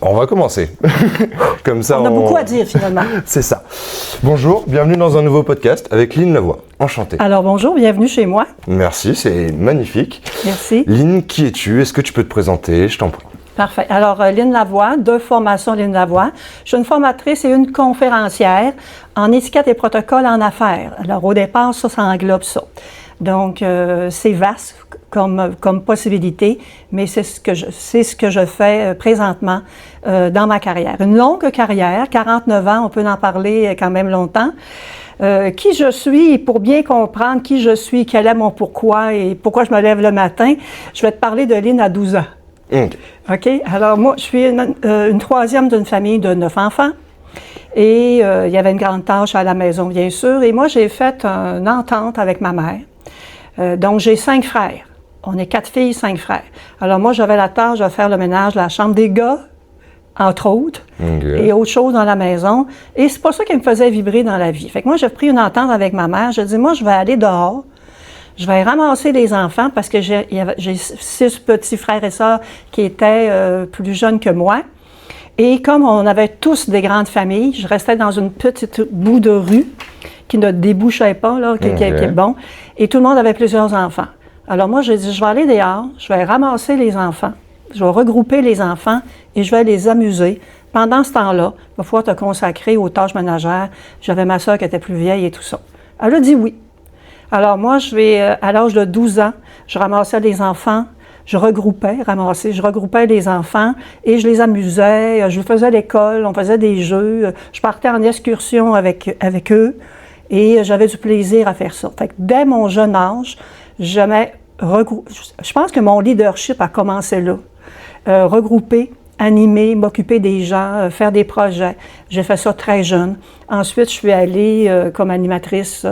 On va commencer. Comme ça, on a beaucoup à dire finalement. C'est ça. Bonjour, bienvenue dans un nouveau podcast avec Lynn Lavoie. Enchanté. Alors bonjour, bienvenue chez moi. Merci, c'est magnifique. Merci. Lynn, qui es-tu? Est-ce que tu peux te présenter? Je t'en prie. Parfait. Alors, Lynn Lavoie, de formation Lynn Lavoie. Je suis une formatrice et une conférencière en étiquette et protocole en affaires. Alors, au départ, ça englobe ça. Donc, c'est vaste comme possibilité, mais c'est ce que je fais présentement dans ma carrière. Une longue carrière, 49 ans, on peut en parler quand même longtemps. Qui je suis, et pour bien comprendre qui je suis, quel est mon pourquoi et pourquoi je me lève le matin, je vais te parler de Lynn à 12 ans. OK? Alors, moi, je suis une troisième d'une famille de 9 enfants. Et il y avait une grande tâche à la maison, bien sûr. Et moi, j'ai fait une entente avec ma mère. Donc, j'ai 5 frères. On est 4 filles, 5 frères. Alors, moi, j'avais la tâche de faire le ménage de la chambre des gars, entre autres, et autre chose dans la maison. Et c'est pas ça qui me faisait vibrer dans la vie. Fait que moi, j'ai pris une entente avec ma mère. Je dis, moi, je vais aller dehors. Je vais ramasser les enfants parce que j'ai 6 petits frères et sœurs qui étaient plus jeunes que moi. Et comme on avait tous des grandes familles, je restais dans une petite bout de rue qui ne débouchait pas, là, qui est bon. Et tout le monde avait plusieurs enfants. Alors moi, j'ai dit, je vais aller dehors, je vais ramasser les enfants, je vais regrouper les enfants et je vais les amuser. Pendant ce temps-là, il va falloir te consacrer aux tâches ménagères. J'avais ma sœur qui était plus vieille et tout ça. Elle a dit oui. Alors moi, à l'âge de 12 ans, je ramassais les enfants, je regroupais les enfants et je les amusais, je faisais l'école, on faisait des jeux, je partais en excursion avec eux et j'avais du plaisir à faire ça. Fait que dès mon jeune âge, je pense que mon leadership a commencé là. Regrouper, animer, m'occuper des gens, faire des projets. J'ai fait ça très jeune. Ensuite, je suis allée comme animatrice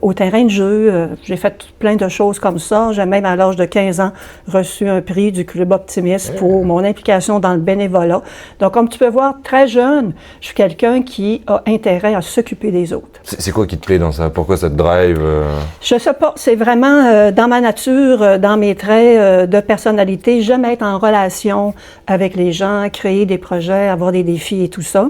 au terrain de jeu. J'ai fait plein de choses comme ça. J'ai même, à l'âge de 15 ans, reçu un prix du Club Optimiste pour mon implication dans le bénévolat. Donc, comme tu peux voir, très jeune, je suis quelqu'un qui a intérêt à s'occuper des autres. C'est quoi qui te plaît dans ça? Pourquoi ça te drive? Je sais pas. C'est vraiment dans ma nature, dans mes traits de personnalité. J'aime être en relation avec les gens, créer des projets, avoir des défis et tout ça.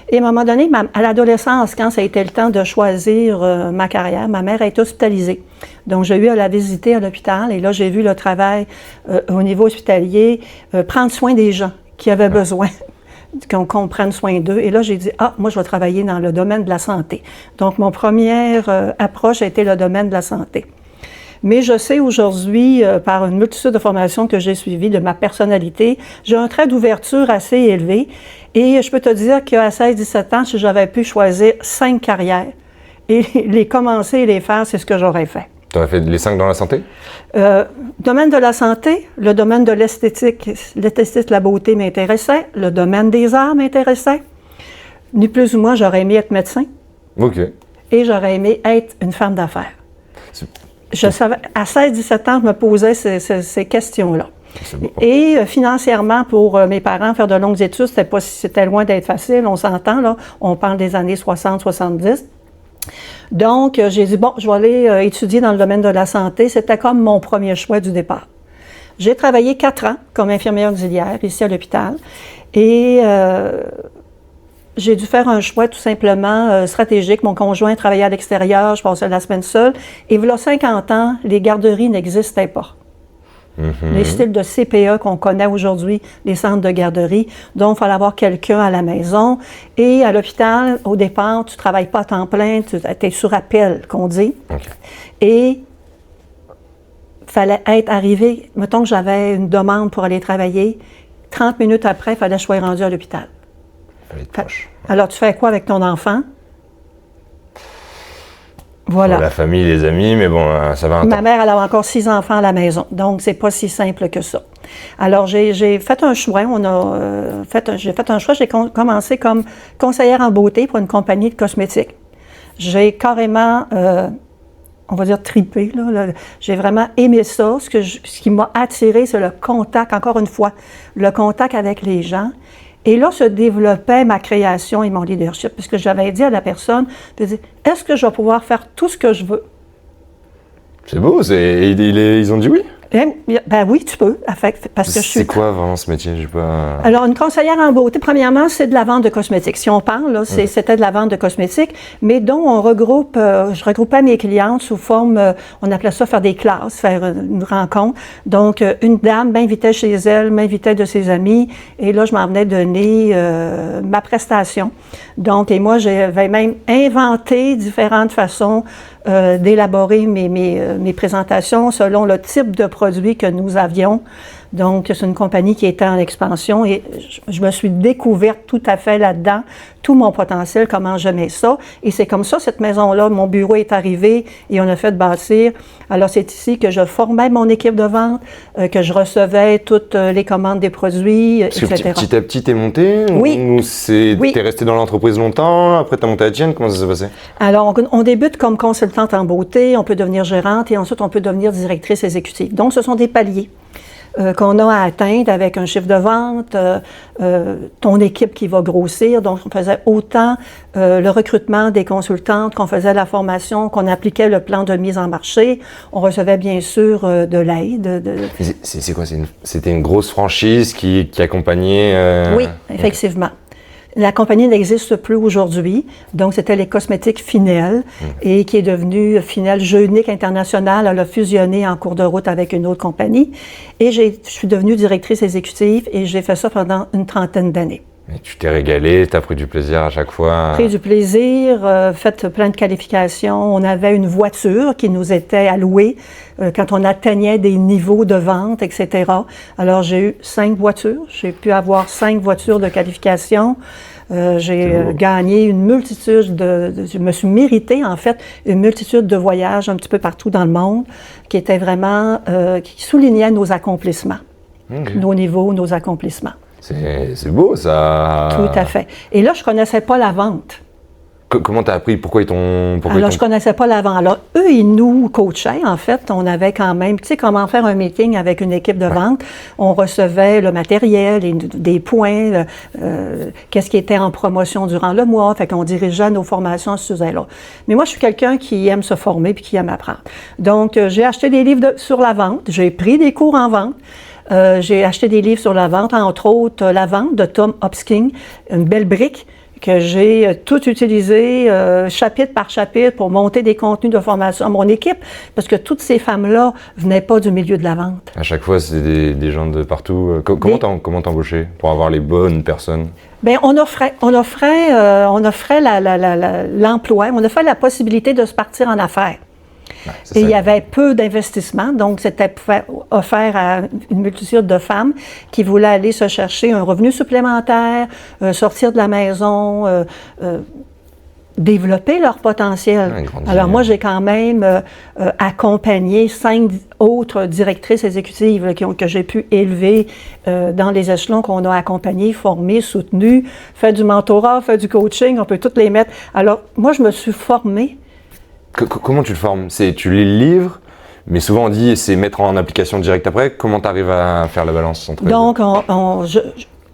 Et à un moment donné, à l'adolescence, quand ça a été le temps de choisir ma carrière, ma mère a été hospitalisée. Donc, j'ai eu à la visiter à l'hôpital et là, j'ai vu le travail au niveau hospitalier, prendre soin des gens qui avaient besoin qu'on prenne soin d'eux. Et là, j'ai dit, moi, je vais travailler dans le domaine de la santé. Donc, mon première approche a été le domaine de la santé. Mais je sais aujourd'hui, par une multitude de formations que j'ai suivies, de ma personnalité, j'ai un trait d'ouverture assez élevé. Et je peux te dire qu'à 16-17 ans, si j'avais pu choisir 5 carrières et les commencer et les faire, c'est ce que j'aurais fait. Tu aurais fait les 5 dans la santé? Domaine de la santé, le domaine de l'esthétique, la beauté m'intéressait, le domaine des arts m'intéressait. Ni plus ou moins, j'aurais aimé être médecin. OK. Et j'aurais aimé être une femme d'affaires. Je savais, à 16-17 ans, je me posais ces questions-là. Bon. Et financièrement, pour mes parents, faire de longues études, c'était loin d'être facile, on s'entend, là. On parle des années 60-70. Donc, j'ai dit, bon, je vais aller étudier dans le domaine de la santé. C'était comme mon premier choix du départ. J'ai travaillé 4 ans comme infirmière auxiliaire ici à l'hôpital. Et j'ai dû faire un choix tout simplement stratégique. Mon conjoint travaillait à l'extérieur, je passais la semaine seule. Et voilà 50 ans, les garderies n'existaient pas. Les styles de CPE qu'on connaît aujourd'hui, les centres de garderie. Donc, il fallait avoir quelqu'un à la maison. Et à l'hôpital, au départ, tu ne travailles pas à temps plein, tu es sur appel, qu'on dit. Okay. Et il fallait être arrivé, mettons que j'avais une demande pour aller travailler, 30 minutes après, il fallait que je sois rendu à l'hôpital. Alors, tu fais quoi avec ton enfant? Voilà. La famille, les amis, mais bon, ça va un temps. Ma mère, elle a encore 6 enfants à la maison, donc c'est pas si simple que ça. Alors, j'ai fait un choix, j'ai fait un choix, j'ai commencé comme conseillère en beauté pour une compagnie de cosmétiques. J'ai carrément, on va dire, tripé, là. J'ai vraiment aimé ça. Ce qui m'a attiré, c'est le contact, encore une fois, le contact avec les gens. Et là se développait ma création et mon leadership, puisque j'avais dit à la personne, est-ce que je vais pouvoir faire tout ce que je veux? C'est beau, ils ont dit oui? Ben oui, tu peux, parce que je suis... C'est quoi vraiment ce métier? J'ai pas... Alors, une conseillère en beauté, premièrement, c'est de la vente de cosmétiques. Si on parle, là, c'était de la vente de cosmétiques, mais dont on regroupe, je regroupais mes clientes sous forme, on appelait ça faire des classes, faire une rencontre. Donc, une dame m'invitait chez elle, m'invitait de ses amis, et là, je m'en venais donner ma prestation. Donc, et moi, j'avais même inventé différentes façons d'élaborer mes présentations selon le type de produit que nous avions. Donc, c'est une compagnie qui était en expansion et je me suis découverte tout à fait là-dedans, tout mon potentiel, comment j'aimais ça. Et c'est comme ça, cette maison-là, mon bureau est arrivé et on a fait bâtir. Alors, c'est ici que je formais mon équipe de vente, que je recevais toutes les commandes des produits, etc. Petit à petit, t'es monté? Oui. Ou t'es resté dans l'entreprise longtemps, après t'as monté à tienne, comment ça s'est passé? Alors, on débute comme consultante en beauté, on peut devenir gérante et ensuite on peut devenir directrice exécutive. Donc, ce sont des paliers qu'on a à atteindre avec un chiffre de vente, ton équipe qui va grossir. Donc, on faisait autant le recrutement des consultantes qu'on faisait la formation, qu'on appliquait le plan de mise en marché. On recevait bien sûr de l'aide. C'est quoi? C'était une grosse franchise qui accompagnait... Oui, effectivement. La compagnie n'existe plus aujourd'hui, donc c'était les cosmétiques Finel et qui est devenue Finel Jeux Uniques International. Elle a fusionné en cours de route avec une autre compagnie et je suis devenue directrice exécutive et j'ai fait ça pendant une 30aine d'années. Et tu t'es régalé, tu as pris du plaisir à chaque fois? Pris du plaisir, fait plein de qualifications. On avait une voiture qui nous était allouée quand on atteignait des niveaux de vente, etc. Alors, j'ai eu 5 voitures. J'ai pu avoir 5 voitures de qualification. J'ai gagné une multitude je me suis mérité, en fait, une multitude de voyages un petit peu partout dans le monde qui étaient vraiment, qui soulignaient nos accomplissements, nos niveaux, nos accomplissements. C'est beau, ça. Tout à fait. Et là, je ne connaissais pas la vente. Comment tu as appris? Pourquoi ils t'ont... Alors, je ne connaissais pas la vente. Alors, eux, ils nous coachaient, en fait. On avait quand même, tu sais, comment faire un meeting avec une équipe de vente. On recevait le matériel, des points, qu'est-ce qui était en promotion durant le mois. Fait qu'on dirigeait nos formations sur ce sujet-là. Mais moi, je suis quelqu'un qui aime se former puis qui aime apprendre. Donc, j'ai acheté des livres sur la vente. J'ai pris des cours en vente. J'ai acheté des livres sur la vente, entre autres La vente de Tom Hopkins, une belle brique que j'ai tout utilisé chapitre par chapitre pour monter des contenus de formation à mon équipe, parce que toutes ces femmes-là venaient pas du milieu de la vente. À chaque fois, c'est des gens de partout. Comment t'embaucher pour avoir les bonnes personnes? Bien, on offrait l'emploi, on offrait la possibilité de se partir en affaires. Et il y avait peu d'investissement, donc c'était offert à une multitude de femmes qui voulaient aller se chercher un revenu supplémentaire, sortir de la maison, développer leur potentiel. Alors moi, j'ai quand même accompagné 5 autres directrices exécutives que j'ai pu élever dans les échelons qu'on a accompagnés, formés, soutenus, fait du mentorat, fait du coaching, on peut toutes les mettre. Alors moi, je me suis formée. Comment tu le formes? Tu lis le livre, mais souvent on dit c'est mettre en application direct après. Comment tu arrives à faire la balance entre les deux? Donc,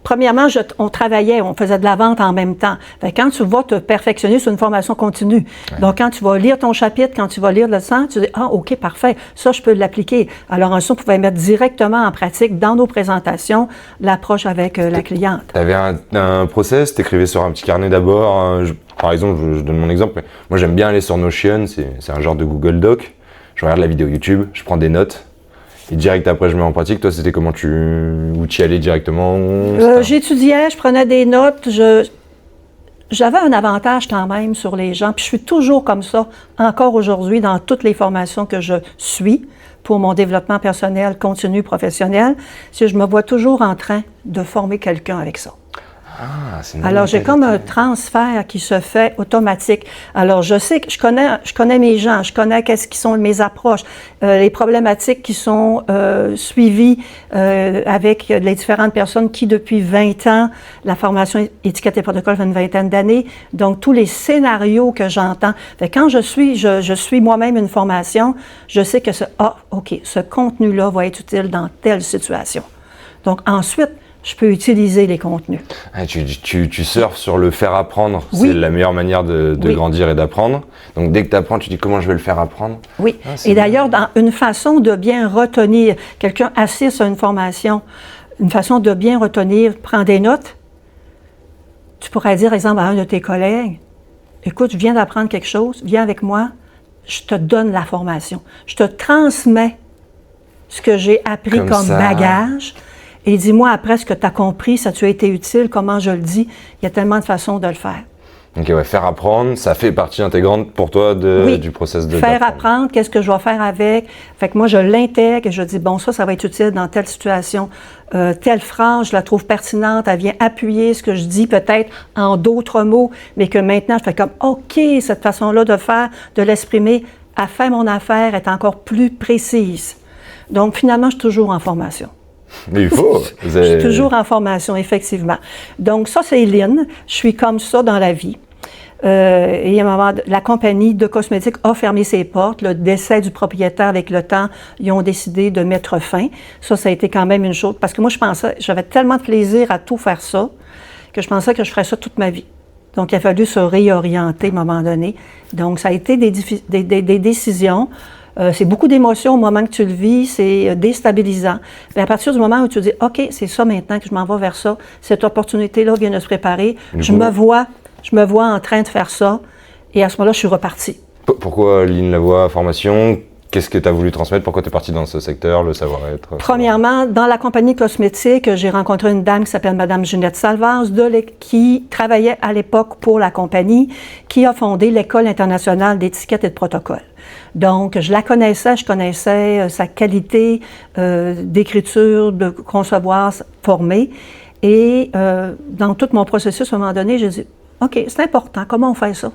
premièrement, on travaillait, on faisait de la vente en même temps. Fait que quand tu vas te perfectionner sur une formation continue, donc quand tu vas lire ton chapitre, quand tu vas lire le sang, tu dis « Ah, OK, parfait, ça, je peux l'appliquer. » Alors ensuite, on pouvait mettre directement en pratique dans nos présentations l'approche avec la cliente. Tu avais un process, tu écrivais sur un petit carnet d'abord. Par exemple, je donne mon exemple, mais moi j'aime bien aller sur Notion, c'est un genre de Google Doc. Je regarde la vidéo YouTube, je prends des notes. Et direct après, je mets en pratique. Toi, c'était comment où tu y allais directement? J'étudiais, je prenais des notes. J'avais un avantage quand même sur les gens. Puis je suis toujours comme ça, encore aujourd'hui, dans toutes les formations que je suis pour mon développement personnel, continu, professionnel. Je me vois toujours en train de former quelqu'un avec ça. Alors, j'ai comme un transfert qui se fait automatique. Alors, je sais que je connais mes gens, je connais qu'est-ce qui sont mes approches, les problématiques qui sont suivies avec les différentes personnes qui, depuis 20 ans, la formation étiquette et protocole fait une vingtaine d'années. Donc, tous les scénarios que j'entends. Quand je suis moi-même une formation, je sais que ce contenu-là va être utile dans telle situation. Donc, ensuite, je peux utiliser les contenus. Ah, tu surfes sur le faire apprendre, Oui. c'est la meilleure manière de Oui. grandir et d'apprendre. Donc dès que tu apprends, tu dis comment je vais le faire apprendre. Oui. Ah, c'est Et d'ailleurs, dans une façon de bien retenir, quelqu'un assiste à une formation, une façon de bien retenir, prends des notes. Tu pourrais dire, exemple, à un de tes collègues, écoute, je viens d'apprendre quelque chose, viens avec moi, je te donne la formation. Je te transmets ce que j'ai appris comme ça. bagage. Et dis-moi après ce que tu as compris, ça tu a été utile, comment je le dis. Il y a tellement de façons de le faire. Ok, ouais, faire apprendre, ça fait partie intégrante pour toi du process de faire d'apprendre. apprendre, qu'est-ce que je vais faire avec. Fait que moi, je l'intègre et je dis, bon, ça va être utile dans telle situation. Telle phrase, je la trouve pertinente, elle vient appuyer ce que je dis peut-être en d'autres mots, mais que maintenant, je fais comme, OK, cette façon-là de faire, de l'exprimer, à faire mon affaire est encore plus précise. Donc, finalement, je suis toujours en formation. Mais il faut. Je suis toujours en formation, effectivement. Donc, ça, c'est Lynn. Je suis comme ça dans la vie. Et à un moment, la compagnie de cosmétiques a fermé ses portes. Le décès du propriétaire avec le temps, ils ont décidé de mettre fin. Ça a été quand même une chose. Parce que moi, je pensais, j'avais tellement de plaisir à tout faire ça, que je pensais que je ferais ça toute ma vie. Donc, il a fallu se réorienter à un moment donné. Donc, ça a été des décisions. C'est beaucoup d'émotions au moment que tu le vis, c'est déstabilisant. Mais à partir du moment où tu dis, OK, c'est ça maintenant que je m'en vais vers ça, cette opportunité-là vient de se préparer, je me vois en train de faire ça, et à ce moment-là, je suis repartie. Pourquoi Lynn Lavoie formation? Qu'est-ce que tu as voulu transmettre? Pourquoi tu es partie dans ce secteur, le savoir-être? Premièrement, dans la compagnie cosmétique, j'ai rencontré une dame qui s'appelle Mme Ginette Salvaz, qui travaillait à l'époque pour la compagnie, qui a fondé l'École internationale d'étiquette et de protocole. Donc, je la connaissais, je connaissais sa qualité d'écriture, de concevoir, former. Et dans tout mon processus, à un moment donné, j'ai dit, OK, c'est important, comment on fait ça?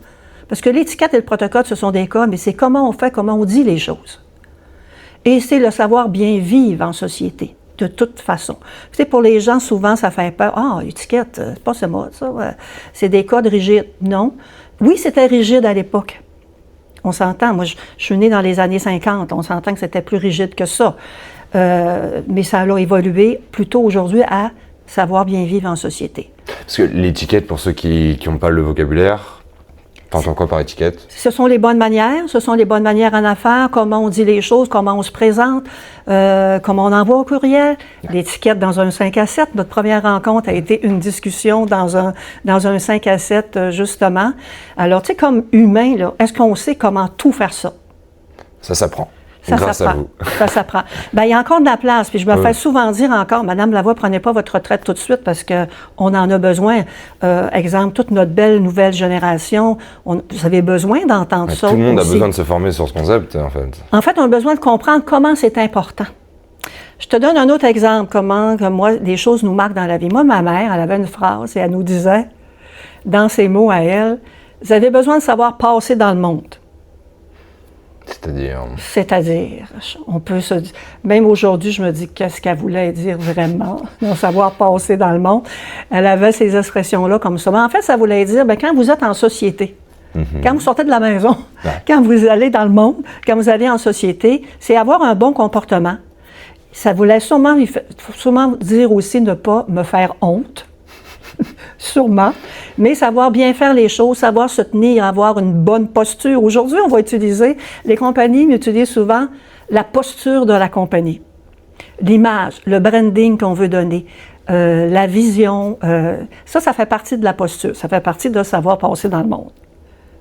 Parce que l'étiquette et le protocole, ce sont des cas, mais c'est comment on fait, comment on dit les choses. Et c'est le savoir bien vivre en société, de toute façon. Tu sais, pour les gens, souvent, ça fait peur. Ah, étiquette, c'est pas ce mot, ça. C'est des codes rigides. Non. Oui, c'était rigide à l'époque. On s'entend. Moi, je suis née dans les années 50. On s'entend que c'était plus rigide que ça. Mais ça a évolué plutôt aujourd'hui à savoir bien vivre en société. Parce que l'étiquette, pour ceux qui n'ont pas le vocabulaire, t'entends quoi par étiquette? Ce sont les bonnes manières en affaires, comment on dit les choses, comment on se présente, comment on envoie au courriel. L'étiquette dans un 5 à 7, notre première rencontre a été une discussion dans un 5 à 7, justement. Alors, tu sais, comme humain, là, est-ce qu'on sait comment tout faire ça? Ça s'apprend. Ça Grâce à s'apprend. vous. Ça s'apprend. Bien, il y a encore de la place. Puis je me fais souvent dire encore, Madame Lavoie, prenez pas votre retraite tout de suite parce qu'on en a besoin. Exemple, toute notre belle nouvelle génération, vous avez besoin d'entendre ça. Tout le monde aussi. a besoin de se former sur ce concept, en fait. En fait, on a besoin de comprendre comment c'est important. Je te donne un autre exemple, comment que moi, des choses nous marquent dans la vie. Moi, ma mère, elle avait une phrase et elle nous disait, dans ses mots à elle, vous avez besoin de savoir passer dans le monde. C'est-à-dire, on peut se dire, même aujourd'hui, je me dis, qu'est-ce qu'elle voulait dire vraiment, de savoir passer dans le monde. Elle avait ces expressions-là comme ça. Mais en fait, ça voulait dire, bien, quand vous êtes en société, quand vous sortez de la maison, quand vous allez dans le monde, quand vous allez en société, c'est avoir un bon comportement. Ça voulait sûrement dire aussi ne pas me faire honte. Sûrement, mais savoir bien faire les choses, savoir se tenir, avoir une bonne posture. Aujourd'hui, on va utiliser, les compagnies utilisent souvent la posture de la compagnie, l'image, le branding qu'on veut donner, la vision. Ça fait partie de la posture, ça fait partie de savoir passer dans le monde.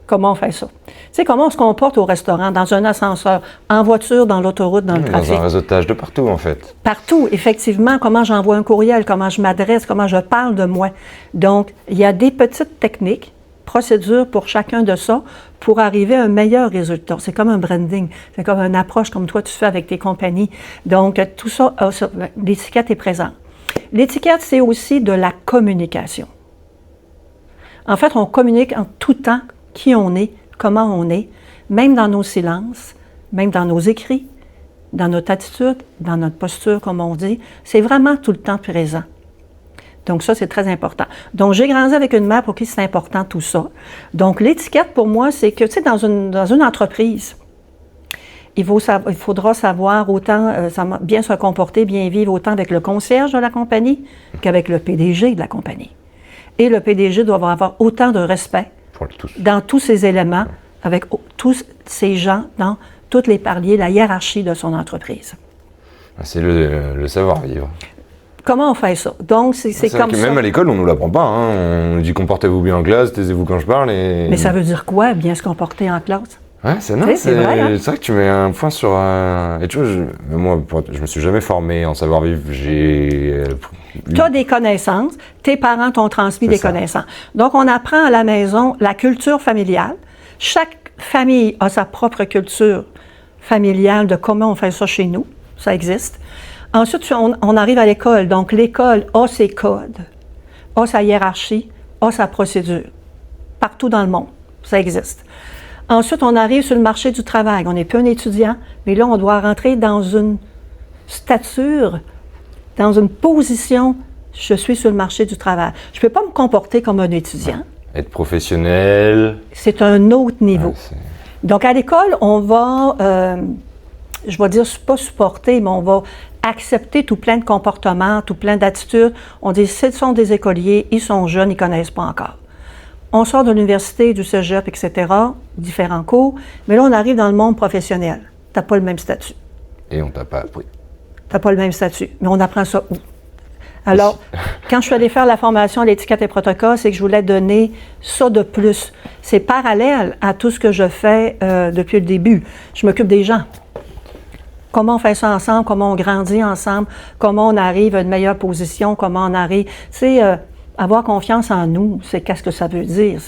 Comment on fait ça? Tu sais, comment on se comporte au restaurant, dans un ascenseur, en voiture, dans l'autoroute, dans le trafic. Dans un réseautage de partout, en fait. Partout, effectivement. Comment j'envoie un courriel, comment je m'adresse, comment je parle de moi. Donc, il y a des petites techniques, procédures pour chacun de ça, pour arriver à un meilleur résultat. C'est comme un branding, c'est comme une approche comme toi tu fais avec tes compagnies. Donc, tout ça, l'étiquette est présente. L'étiquette, c'est aussi de la communication. En fait, on communique en tout temps qui on est, comment on est, même dans nos silences, même dans nos écrits, dans notre attitude, dans notre posture, comme on dit. C'est vraiment tout le temps présent. Donc ça, c'est très important. Donc, j'ai grandi avec une mère pour qui c'est important tout ça. Donc, l'étiquette, pour moi, c'est que, tu sais, dans une entreprise, il faudra savoir autant bien se comporter, bien vivre autant avec le concierge de la compagnie qu'avec le PDG de la compagnie. Et le PDG doit avoir autant de respect dans tous ces éléments, avec tous ces gens, dans tous les paliers, la hiérarchie de son entreprise. C'est le savoir-vivre. Comment on fait ça? Donc, c'est comme que ça. Même à l'école, on ne nous l'apprend pas. On nous dit comportez-vous bien en classe, taisez-vous quand je parle. Mais ça veut dire quoi, bien se comporter en classe? Ouais, c'est vrai, hein? C'est vrai que tu mets un point sur... Et tu vois, moi, je me suis jamais formé en savoir-vivre. Tu as des connaissances, tes parents t'ont transmis des connaissances. Donc, on apprend à la maison la culture familiale. Chaque famille a sa propre culture familiale de comment on fait ça chez nous. Ça existe. Ensuite, on arrive à l'école. Donc, l'école a ses codes, a sa hiérarchie, a sa procédure. Partout dans le monde, ça existe. Ensuite, on arrive sur le marché du travail. On n'est plus un étudiant, mais là, on doit rentrer dans une stature, dans une position, je suis sur le marché du travail. Je ne peux pas me comporter comme un étudiant. Être professionnel. C'est un autre niveau. Ouais, donc, à l'école, on va, je vais dire, pas supporter, mais on va accepter tout plein de comportements, tout plein d'attitudes. On dit, ce sont des écoliers, ils sont jeunes, ils ne connaissent pas encore. On sort de l'université, du cégep, etc., différents cours, mais là, on arrive dans le monde professionnel. Tu n'as pas le même statut. Et on t'a pas appris. Tu n'as pas le même statut, mais on apprend ça où? Alors, quand je suis allée faire la formation à l'étiquette et protocole, c'est que je voulais donner ça de plus. C'est parallèle à tout ce que je fais depuis le début. Je m'occupe des gens. Comment on fait ça ensemble, comment on grandit ensemble, comment on arrive à une meilleure position, comment on arrive... Tu sais, avoir confiance en nous, c'est qu'est-ce que ça veut dire?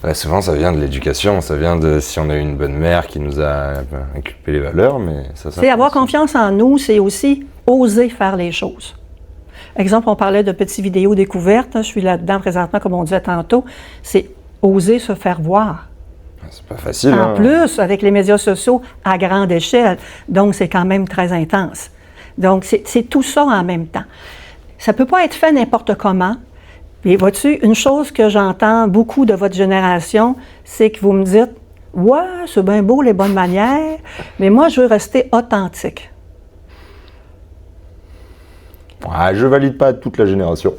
Ouais, souvent, ça vient de l'éducation, ça vient de si on a eu une bonne mère qui nous a inculqué les valeurs, mais ça... C'est avoir confiance en nous, c'est aussi oser faire les choses. Exemple, on parlait de petites vidéos découvertes, je suis là-dedans présentement, comme on disait tantôt, c'est oser se faire voir. C'est pas facile. En plus, avec les médias sociaux à grande échelle, donc c'est quand même très intense. Donc, c'est tout ça en même temps. Ça ne peut pas être fait n'importe comment. Et vois-tu, une chose que j'entends beaucoup de votre génération, c'est que vous me dites « Ouais, c'est bien beau les bonnes manières, mais moi, je veux rester authentique. » Ouais, je valide pas toute la génération.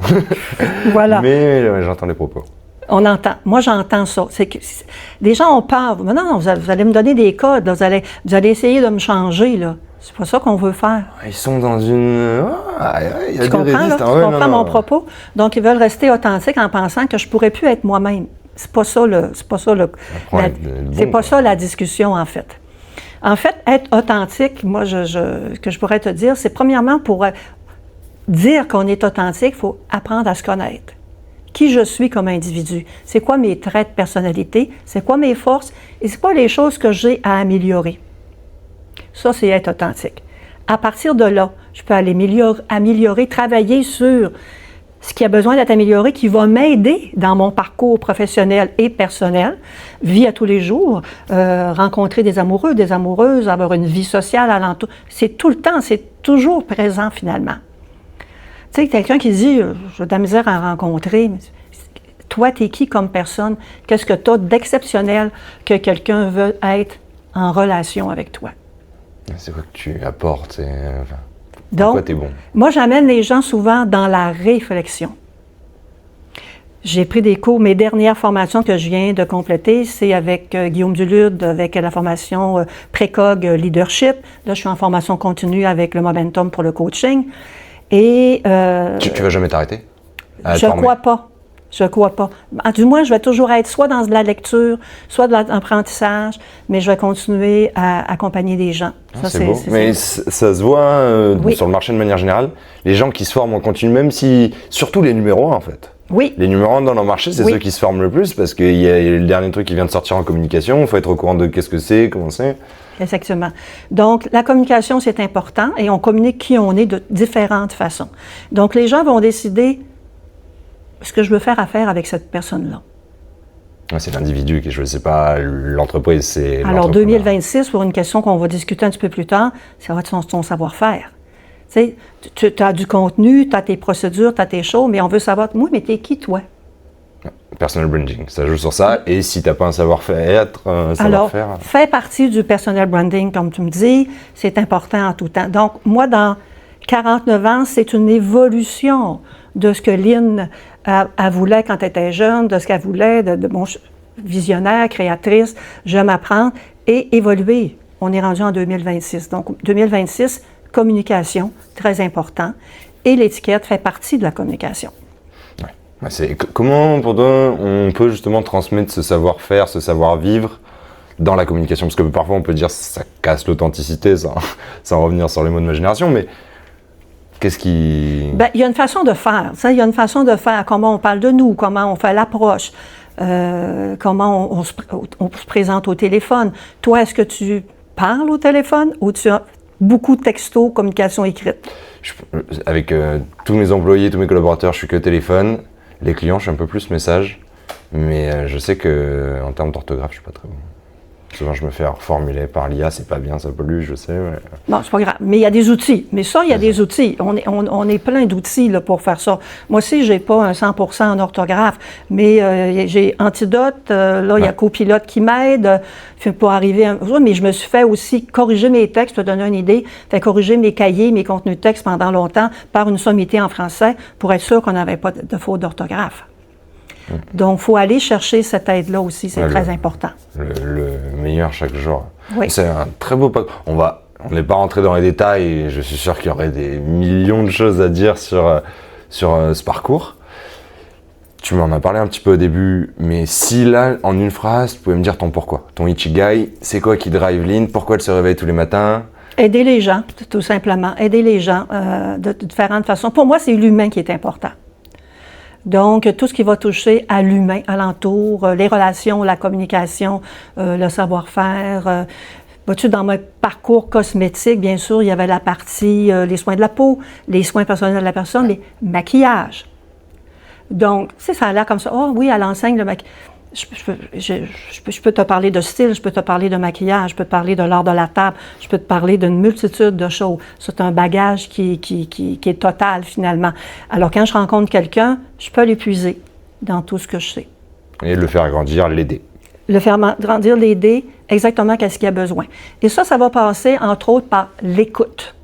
Voilà. Mais j'entends les propos. On entend. Moi, j'entends ça. C'est que les gens ont peur. Mais non, vous allez me donner des codes. Là, vous allez essayer de me changer. Là. C'est pas ça qu'on veut faire. Ils sont dans une... il y a tu comprends, là? Tu comprends mon propos? Donc, ils veulent rester authentiques en pensant que je pourrais plus être moi-même. C'est pas ça la discussion, en fait. En fait, être authentique, moi, que je pourrais te dire, c'est premièrement pour dire qu'on est authentique, il faut apprendre à se connaître. Qui je suis comme individu? C'est quoi mes traits de personnalité? C'est quoi mes forces? Et c'est quoi les choses que j'ai à améliorer? Ça, c'est être authentique. À partir de là, je peux aller améliorer, travailler sur ce qui a besoin d'être amélioré, qui va m'aider dans mon parcours professionnel et personnel, vie à tous les jours, rencontrer des amoureux, des amoureuses, avoir une vie sociale alentour. C'est tout le temps, c'est toujours présent finalement. Tu sais, quelqu'un qui dit « j'ai de la misère à rencontrer », toi, t'es qui comme personne? Qu'est-ce que tu as d'exceptionnel que quelqu'un veut être en relation avec toi? C'est quoi que tu apportes? Donc, pourquoi t'es bon? Moi, j'amène les gens souvent dans la réflexion. J'ai pris des cours, mes dernières formations que je viens de compléter, c'est avec Guillaume Dulude, avec la formation Précog Leadership. Là, je suis en formation continue avec le Momentum pour le coaching. Et, tu vas jamais t'arrêter? Je ne crois pas. Je ne crois pas. Du moins, je vais toujours être soit dans de la lecture, soit de l'apprentissage, mais je vais continuer à accompagner des gens. C'est beau. Mais ça se voit sur le marché de manière générale. Les gens qui se forment en continu, même si... Surtout les numéros 1, en fait. Oui. Les numéros 1 dans leur marché, c'est ceux qui se forment le plus, parce qu'il y a le dernier truc qui vient de sortir en communication, il faut être au courant de qu'est-ce que c'est, comment c'est. Exactement. Donc, la communication, c'est important, et on communique qui on est de différentes façons. Donc, les gens vont décider ce que je veux faire affaire avec cette personne-là. C'est l'individu qui je sais pas, l'entreprise, c'est... Alors, 2026, pour une question qu'on va discuter un petit peu plus tard, ça va être ton savoir-faire. Tu sais, tu as du contenu, tu as tes procédures, tu as tes choses, mais on veut savoir, moi, mais t'es qui, toi? Personal branding, ça joue sur ça. Et si tu n'as pas un savoir-faire, Alors, fait partie du personal branding, comme tu me dis, c'est important en tout temps. Donc, moi, dans 49 ans, c'est une évolution de ce que Lynn voulait quand elle était jeune, de ce qu'elle voulait, de bon, visionnaire, créatrice, j'aime apprendre et évoluer. On est rendu en 2026. Donc, 2026, communication, très important. Et l'étiquette fait partie de la communication. Comment, pour toi, on peut justement transmettre ce savoir-faire, ce savoir-vivre dans la communication? Parce que parfois, on peut dire que ça casse l'authenticité, sans revenir sur les mots de ma génération, mais qu'est-ce qui... Bien, il y a une façon de faire. Il y a une façon de faire. Comment on parle de nous, comment on fait l'approche, comment on se présente au téléphone. Toi, est-ce que tu parles au téléphone ou tu as beaucoup de textos, communication écrite? Avec tous mes employés, tous mes collaborateurs, je suis que téléphone. Les clients, je suis un peu plus message, mais je sais qu'en termes d'orthographe, je suis pas très bon. Souvent, je me fais reformuler par l'IA, c'est pas bien, ça pollue, je sais. Mais... Bon, c'est pas grave, mais il y a des outils. Mais ça, il y a des outils. On est plein d'outils là, pour faire ça. Moi aussi, j'ai pas un 100% en orthographe, mais j'ai Antidote, là, il y a Copilote qui m'aide pour arriver à... Mais je me suis fait aussi corriger mes textes, pour te donner une idée, fait corriger mes cahiers, mes contenus de texte pendant longtemps par une sommité en français pour être sûr qu'on n'avait pas de faute d'orthographe. Donc, il faut aller chercher cette aide-là aussi, c'est très important. Le meilleur chaque jour. Oui. C'est un très beau... On n'est pas rentré dans les détails et je suis sûr qu'il y aurait des millions de choses à dire sur ce parcours. Tu m'en as parlé un petit peu au début, mais si là, en une phrase, tu pouvais me dire ton pourquoi, ton ikigai, c'est quoi qui drive Lynn, pourquoi elle se réveille tous les matins? Aider les gens, tout simplement. Aider les gens de différentes façons. Pour moi, c'est l'humain qui est important. Donc, tout ce qui va toucher à l'humain, alentour, les relations, la communication, le savoir-faire. Vois-tu, dans mon parcours cosmétique, bien sûr, il y avait la partie les soins de la peau, les soins personnels de la personne, les maquillages. Donc, tu sais, ça a l'air comme ça. Oh oui, elle enseigne le maquillage. Je peux te parler de style, je peux te parler de maquillage, je peux te parler de l'art de la table, je peux te parler d'une multitude de choses. C'est un bagage qui est total, finalement. Alors, quand je rencontre quelqu'un, je peux l'épuiser dans tout ce que je sais. Et le faire grandir, l'aider. Le faire grandir, l'aider, exactement qu'est-ce qu'il a besoin. Et ça va passer, entre autres, par l'écoute.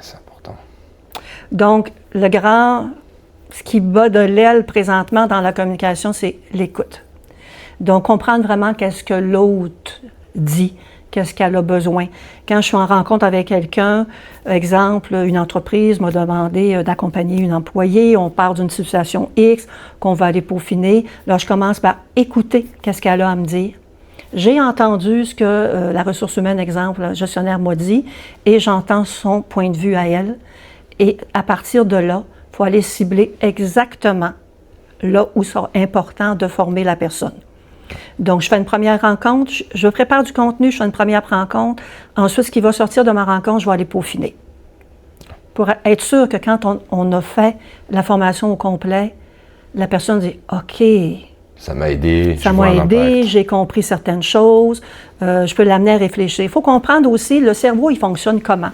C'est important. Donc, ce qui bat de l'aile présentement dans la communication, c'est l'écoute. Donc, comprendre vraiment qu'est-ce que l'autre dit, qu'est-ce qu'elle a besoin. Quand je suis en rencontre avec quelqu'un, exemple, une entreprise m'a demandé d'accompagner une employée, on part d'une situation X qu'on va aller peaufiner. Là, je commence par écouter qu'est-ce qu'elle a à me dire. J'ai entendu ce que la ressource humaine, exemple, le gestionnaire m'a dit, et j'entends son point de vue à elle. Et à partir de là, il faut aller cibler exactement là où c'est important de former la personne. Donc, je fais une première rencontre, je prépare du contenu, je fais une première rencontre. Ensuite, ce qui va sortir de ma rencontre, je vais aller peaufiner. Pour être sûr que quand on a fait la formation au complet, la personne dit « OK, ça m'a aidé, ça m'a aidé, j'ai compris certaines choses, je peux l'amener à réfléchir. » Il faut comprendre aussi, le cerveau, il fonctionne comment.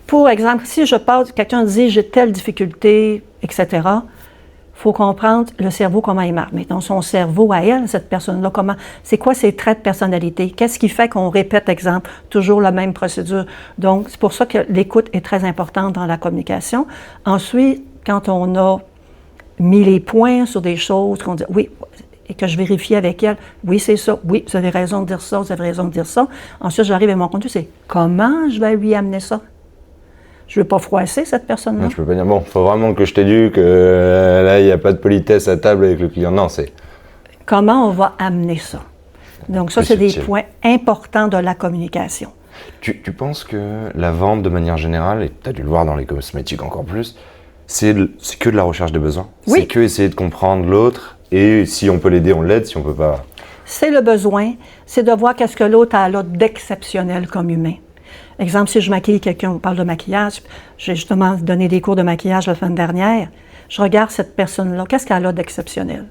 Pour exemple, si je passe, quelqu'un dit « j'ai telle difficulté, etc. », il faut comprendre le cerveau, comment il marche. Maintenant, son cerveau à elle, cette personne-là, c'est quoi ses traits de personnalité? Qu'est-ce qui fait qu'on répète, exemple, toujours la même procédure? Donc, c'est pour ça que l'écoute est très importante dans la communication. Ensuite, quand on a mis les points sur des choses, qu'on dit « oui », et que je vérifie avec elle, « oui, c'est ça, oui, vous avez raison de dire ça, vous avez raison de dire ça ». Ensuite, j'arrive à mon contenu, c'est « comment je vais lui amener ça ». Je ne veux pas froisser cette personne-là. Je peux pas dire, bon, il faut vraiment que je t'éduque, là, il n'y a pas de politesse à table avec le client. Non, c'est... Comment on va amener ça? Donc ça, c'est des points importants de la communication. Tu penses que la vente, de manière générale, et tu as dû le voir dans les cosmétiques encore plus, c'est que de la recherche de besoins? Oui. C'est que essayer de comprendre l'autre, et si on peut l'aider, on l'aide, si on peut pas... C'est le besoin, c'est de voir qu'est-ce que l'autre a là d'exceptionnel comme humain. Exemple, si je maquille quelqu'un, on parle de maquillage, j'ai justement donné des cours de maquillage la semaine dernière, je regarde cette personne-là, qu'est-ce qu'elle a d'exceptionnel?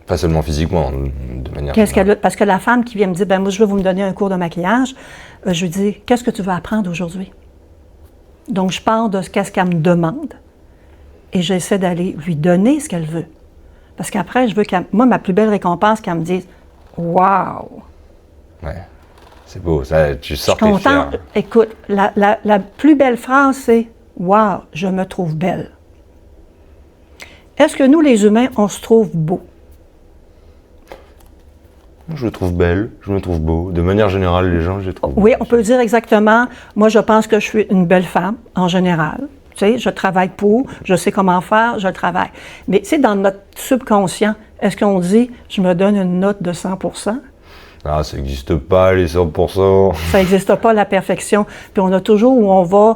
Pas seulement physiquement, de manière générale. Parce que la femme qui vient me dire, ben moi je veux vous me donner un cours de maquillage, je lui dis, qu'est-ce que tu veux apprendre aujourd'hui? Donc je pars de qu'est-ce qu'elle me demande et j'essaie d'aller lui donner ce qu'elle veut. Parce qu'après, je veux moi, ma plus belle récompense, qu'elle me dise « Wow! » Ouais. C'est beau, ça, tu sors Je suis tes fier. contente. Écoute, la plus belle phrase, c'est « Wow, je me trouve belle. » Est-ce que nous, les humains, on se trouve beau? Je me trouve belle, je me trouve beau. De manière générale, les gens, je les trouve Oui, beaux. on peut dire exactement, moi, je pense que je suis une belle femme, en général. Tu sais, je travaille pour, je sais comment faire, je travaille. Mais tu sais, dans notre subconscient, est-ce qu'on dit « je me donne une note de 100 ». Ah, ça n'existe pas, les 100%. Ça n'existe pas, la perfection. Puis on a toujours où on va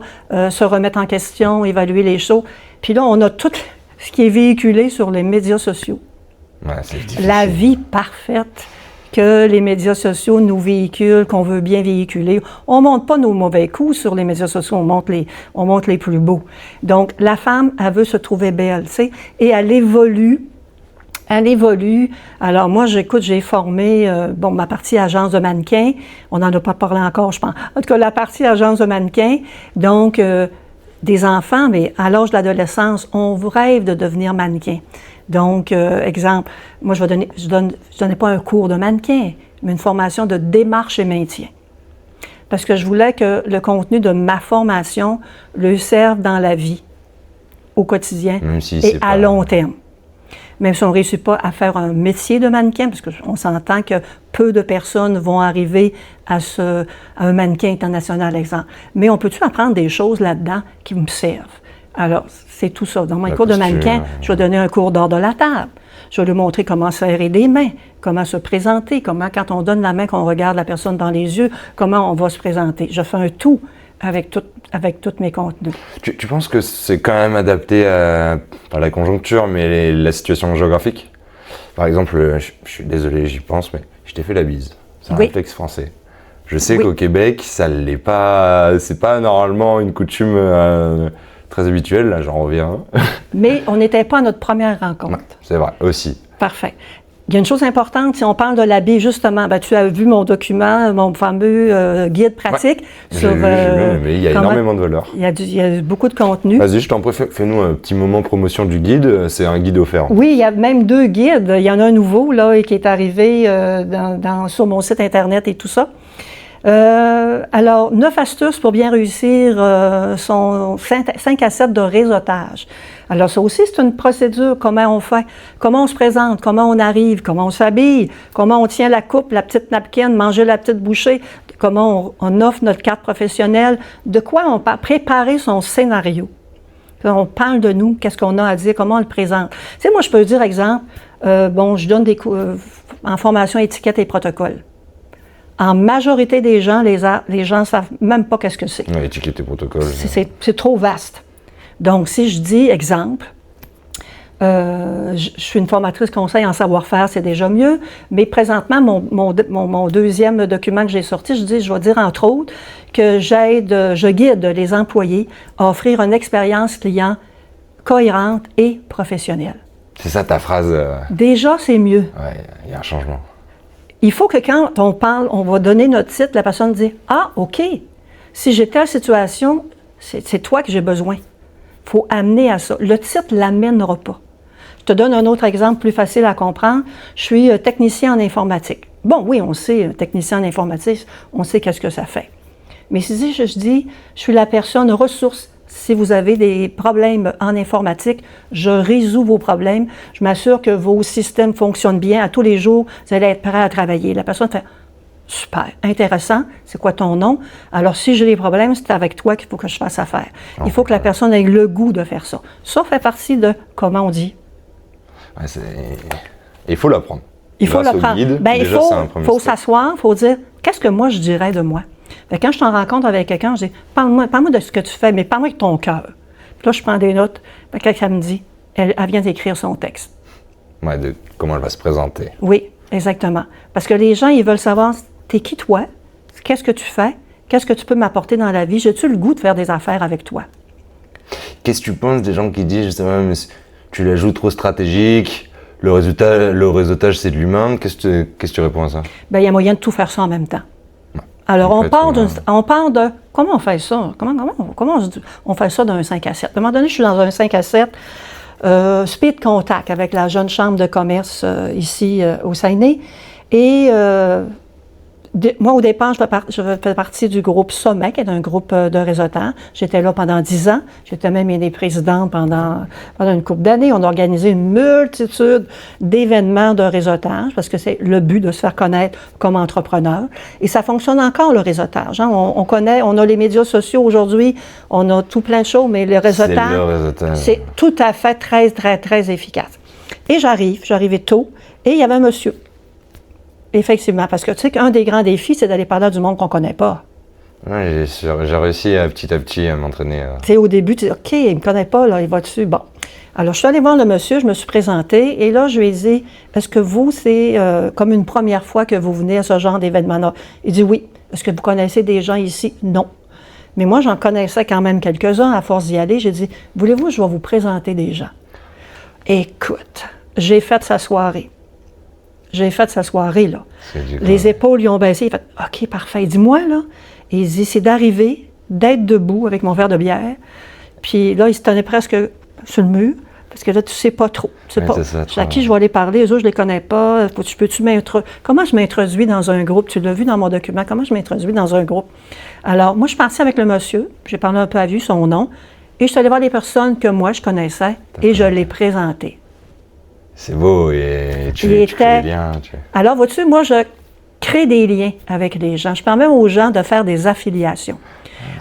se remettre en question, évaluer les choses. Puis là, on a tout ce qui est véhiculé sur les médias sociaux. Ouais, c'est difficile. La vie parfaite que les médias sociaux nous véhiculent, qu'on veut bien véhiculer. On ne montre pas nos mauvais coups sur les médias sociaux, on montre les plus beaux. Donc, la femme, elle veut se trouver belle, tu sais, et elle évolue. Elle évolue. Alors, moi, j'ai formé, ma partie agence de mannequins. On n'en a pas parlé encore, je pense. En tout cas, la partie agence de mannequins. Donc, des enfants, mais à l'âge de l'adolescence, on rêve de devenir mannequin. Donc, exemple, moi, je donnais pas un cours de mannequin, mais une formation de démarche et maintien. Parce que je voulais que le contenu de ma formation le serve dans la vie, au quotidien Même si et c'est à pas... long terme. Même si on ne réussit pas à faire un métier de mannequin, parce qu'on s'entend que peu de personnes vont arriver à un mannequin international, exemple. Mais on peut-tu apprendre des choses là-dedans qui me servent? Alors, c'est tout ça. Dans mon cours de mannequin, je vais donner un cours d'art de la table. Je vais lui montrer comment serrer des mains, comment se présenter, comment, quand on donne la main, qu'on regarde la personne dans les yeux, comment on va se présenter. Je fais un tout avec tous mes contenus. Tu penses que c'est quand même adapté à la conjoncture, mais la situation géographique? Par exemple, je suis désolé, j'y pense, mais je t'ai fait la bise. C'est un réflexe français. Je sais qu'au Québec, ça l'est pas. C'est pas normalement une coutume très habituelle. Là, j'en reviens. Mais on n'était pas à notre première rencontre. Ouais, c'est vrai, aussi. Parfait. Il y a une chose importante, si on parle de l'habit, justement, tu as vu mon document, mon fameux guide pratique. Ouais, j'ai vu, mais il y a énormément de valeur. Il y a beaucoup de contenu. Vas-y, je t'en prie, fais-nous un petit moment promotion du guide. C'est un guide offert. Oui, il y a même 2 guides. Il y en a un nouveau là, qui est arrivé sur mon site Internet et tout ça. Alors, 9 astuces pour bien réussir 5 à 7 de réseautage. Alors, ça aussi, c'est une procédure. Comment on fait? Comment on se présente? Comment on arrive? Comment on s'habille? Comment on tient la coupe, la petite napkin, manger la petite bouchée? Comment on offre notre carte professionnelle? De quoi on peut préparer son scénario? On parle de nous, qu'est-ce qu'on a à dire, comment on le présente. Tu sais, moi, je peux dire, exemple, je donne des cours en formation étiquette et protocole. En majorité des gens, les gens ne savent même pas qu'est-ce que c'est. Ouais, étiquette et protocole. C'est trop vaste. Donc, si je dis, exemple, je suis une formatrice conseil en savoir-faire, c'est déjà mieux, mais présentement, mon deuxième document que j'ai sorti, je vais dire entre autres que je guide les employés à offrir une expérience client cohérente et professionnelle. C'est ça ta phrase? Déjà, c'est mieux. Ouais, il y a un changement. Il faut que quand on parle, on va donner notre titre, la personne dit « Ah, OK, si j'ai telle situation, c'est toi que j'ai besoin. » Il faut amener à ça. Le titre ne l'amènera pas. Je te donne un autre exemple plus facile à comprendre. Je suis technicien en informatique. Bon, oui, on sait, technicien en informatique, on sait qu'est-ce que ça fait. Mais si je dis « Je suis la personne ressource. » Si vous avez des problèmes en informatique, je résous vos problèmes. Je m'assure que vos systèmes fonctionnent bien. À tous les jours, vous allez être prêt à travailler. La personne fait « Super, intéressant. C'est quoi ton nom? Alors, si j'ai des problèmes, c'est avec toi qu'il faut que je fasse affaire. » Il faut que la personne ait le goût de faire ça. Ça fait partie de comment on dit. Ouais, il faut l'apprendre. Il faut l'apprendre. Il faut s'asseoir, il faut dire « Qu'est-ce que moi je dirais de moi? » Quand je t'en rencontre avec quelqu'un, je dis « Parle-moi de ce que tu fais, mais parle-moi avec ton cœur. » Puis là, je prends des notes. Quand elle me dit, elle vient d'écrire son texte. Ouais, de comment elle va se présenter. Oui, exactement. Parce que les gens, ils veulent savoir, t'es qui toi? Qu'est-ce que tu fais? Qu'est-ce que tu peux m'apporter dans la vie? J'ai-tu le goût de faire des affaires avec toi? Qu'est-ce que tu penses des gens qui disent justement, mais tu la joues trop stratégique, le réseautage c'est de l'humain? Qu'est-ce que tu réponds à ça? Il y a moyen de tout faire ça en même temps. Alors, on part de comment on fait ça? Comment on fait ça d'un 5 à 7? À un moment donné, je suis dans un 5 à 7. Speed Contact avec la jeune chambre de commerce ici au Saguenay. Et moi, au départ, je fais partie du groupe Sommet, qui est un groupe de réseautage. J'étais là pendant 10 ans. J'étais même une des présidentes pendant une couple d'années. On a organisé une multitude d'événements de réseautage, parce que c'est le but de se faire connaître comme entrepreneur. Et ça fonctionne encore, le réseautage. Hein? On a les médias sociaux aujourd'hui, on a tout plein de choses, mais le réseautage, c'est tout à fait très, très, très efficace. Et j'arrivais tôt, et il y avait un monsieur. Effectivement, parce que tu sais qu'un des grands défis, c'est d'aller parler à du monde qu'on ne connaît pas. Oui, j'ai réussi à petit à m'entraîner. Tu sais, au début, tu dis, OK, il ne me connaît pas, là, il va dessus. Bon. Alors, je suis allée voir le monsieur, je me suis présentée, et là, je lui ai dit, est-ce que vous, c'est comme une première fois que vous venez à ce genre d'événement-là? Il dit oui. Est-ce que vous connaissez des gens ici? Non. Mais moi, j'en connaissais quand même quelques-uns à force d'y aller. J'ai dit, voulez-vous, je vais vous présenter des gens. Écoute, j'ai fait sa soirée. Là. Les épaules lui ont baissé. Il fait « OK, parfait. Dis-moi, là. » Et il dit « C'est d'arriver, d'être debout avec mon verre de bière. » Puis là, il se tenait presque sur le mur. Parce que là, tu ne sais pas trop. Tu sais pas à qui je vais aller parler. Les autres, je ne les connais pas. Comment je m'introduis dans un groupe? Tu l'as vu dans mon document. Comment je m'introduis dans un groupe? Alors, moi, je suis partie avec le monsieur. J'ai parlé un peu à vue, son nom. Et je suis allée voir les personnes que moi, je connaissais. Et je les présentais. C'est beau, et tu crées des liens. Alors, vois-tu, moi, je crée des liens avec les gens. Je permets aux gens de faire des affiliations.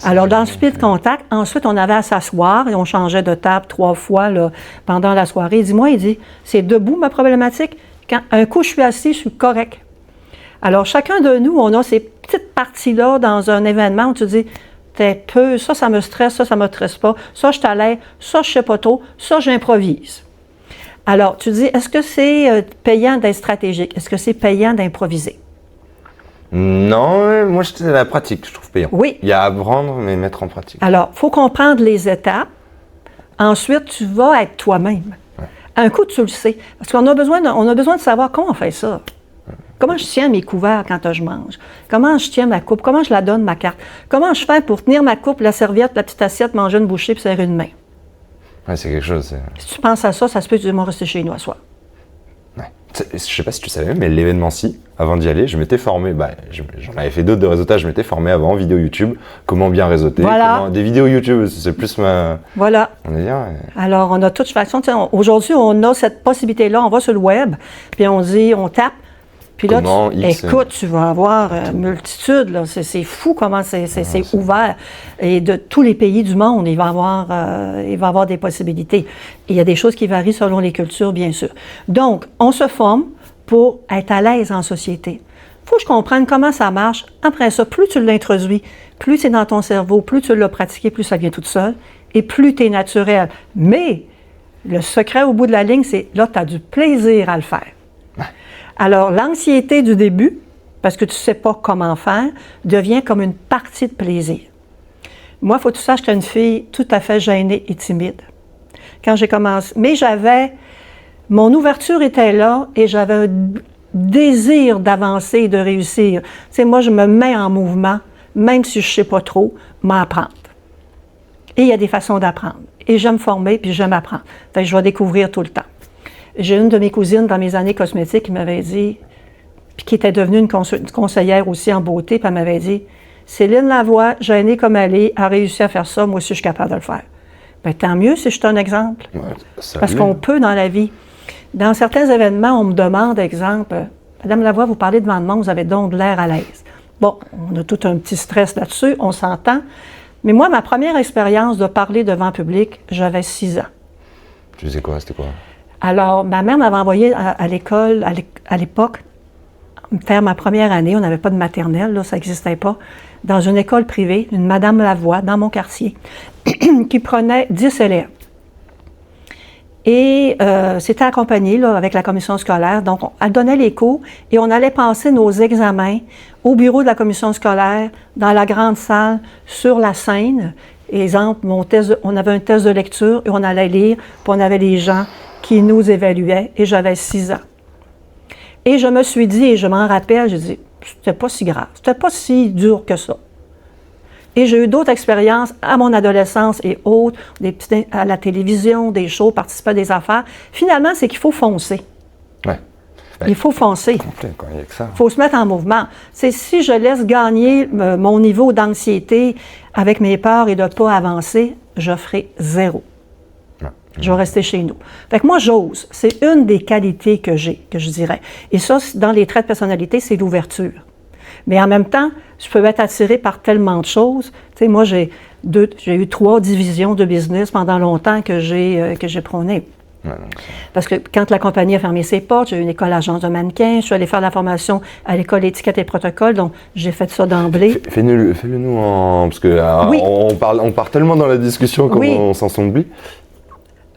Alors, dans le Speed Contact, ensuite, on avait à s'asseoir et on changeait de table 3 fois là, pendant la soirée. Il dit, c'est debout ma problématique. Quand un coup, je suis assis, je suis correct. Alors, chacun de nous, on a ces petites parties-là dans un événement où tu dis, t'es peu, ça me stresse, ça me stresse pas, ça, je t'allais, ça, je sais pas trop, ça, j'improvise. Alors, tu dis, est-ce que c'est payant d'être stratégique? Est-ce que c'est payant d'improviser? Non, moi, c'est la pratique, je trouve payant. Oui. Il y a à apprendre, mais mettre en pratique. Alors, il faut comprendre les étapes. Ensuite, tu vas être toi-même. Ouais. Un coup, tu le sais. Parce qu'on a besoin de savoir comment on fait ça. Ouais. Comment je tiens mes couverts quand je mange? Comment je tiens ma coupe? Comment je la donne, ma carte? Comment je fais pour tenir ma coupe, la serviette, la petite assiette, manger une bouchée puis serrer une main? Oui, c'est quelque chose. Si tu penses à ça, ça se peut que tu vas rester chez nous à soir. Ouais. Je sais pas si tu savais, mais l'événement-ci, avant d'y aller, je m'étais formé. J'en avais fait d'autres de réseautage, je m'étais formé avant en vidéo YouTube. Comment bien réseauter. Voilà. Des vidéos YouTube, c'est plus ma. Voilà. On va dire. Alors, on a toute façon. Aujourd'hui, on a cette possibilité-là. On va sur le web, puis on tape. Puis là, écoute, tu vas avoir une multitude. Là. C'est fou comment c'est ouvert. Et de tous les pays du monde, il va y avoir des possibilités. Et il y a des choses qui varient selon les cultures, bien sûr. Donc, on se forme pour être à l'aise en société. Il faut que je comprenne comment ça marche. Après ça, plus tu l'introduis, plus c'est dans ton cerveau, plus tu l'as pratiqué, plus ça vient tout seul, et plus tu es naturel. Mais le secret au bout de la ligne, c'est là, tu as du plaisir à le faire. Alors, l'anxiété du début, parce que tu ne sais pas comment faire, devient comme une partie de plaisir. Moi, il faut que tu saches que j'étais une fille tout à fait gênée et timide. Quand j'ai commencé, mais mon ouverture était là et j'avais un désir d'avancer et de réussir. Tu sais, moi, je me mets en mouvement, même si je ne sais pas trop, m'apprendre. Et il y a des façons d'apprendre. Et j'aime former, puis j'aime apprendre. Fait que je vais découvrir tout le temps. J'ai une de mes cousines dans mes années cosmétiques qui m'avait dit, puis qui était devenue une conseillère aussi en beauté, puis elle m'avait dit, Céline Lavoie, gênée comme elle est, a réussi à faire ça, moi aussi je suis capable de le faire. Bien, tant mieux si je suis un exemple. Ouais, parce qu'on peut dans la vie. Dans certains événements, on me demande, exemple, Madame Lavoie, vous parlez devant le monde, vous avez donc de l'air à l'aise. Bon, on a tout un petit stress là-dessus, on s'entend. Mais moi, ma première expérience de parler devant le public, j'avais 6 ans. Tu sais quoi, c'était quoi? Alors, ma mère m'avait envoyée à l'école, à l'époque, faire ma première année. On n'avait pas de maternelle, là, ça n'existait pas. Dans une école privée, une Madame Lavoie, dans mon quartier, qui prenait 10 élèves. Et c'était accompagné là, avec la commission scolaire. Donc, elle donnait les cours et on allait passer nos examens au bureau de la commission scolaire, dans la grande salle, sur la scène. Exemple, on avait un test de lecture et on allait lire, puis on avait les gens qui nous évaluaient, et j'avais 6 ans. Et je me suis dit, et je m'en rappelle, j'ai dit, c'était pas si grave, c'était pas si dur que ça. Et j'ai eu d'autres expériences à mon adolescence et autres, à la télévision, des shows, participer à des affaires. Finalement, c'est qu'il faut foncer. Ouais. Il faut foncer. Complet, quoi. Il y a que ça. Il faut se mettre en mouvement. C'est si je laisse gagner mon niveau d'anxiété avec mes peurs et de ne pas avancer, je ferai 0. Ouais. Je vais rester chez nous. Fait que moi, j'ose. C'est une des qualités que j'ai, que je dirais. Et ça, dans les traits de personnalité, c'est l'ouverture. Mais en même temps, je peux être attirée par tellement de choses. Tu sais, moi, j'ai eu 3 divisions de business pendant longtemps que j'ai prônées. Ouais, parce que quand la compagnie a fermé ses portes, j'ai eu une école agence de mannequins, je suis allée faire la formation à l'école étiquette et protocole, donc j'ai fait ça d'emblée. Fais-le nous en... Parce que Oui. on part tellement dans la discussion qu'on Oui. on s'en oublie.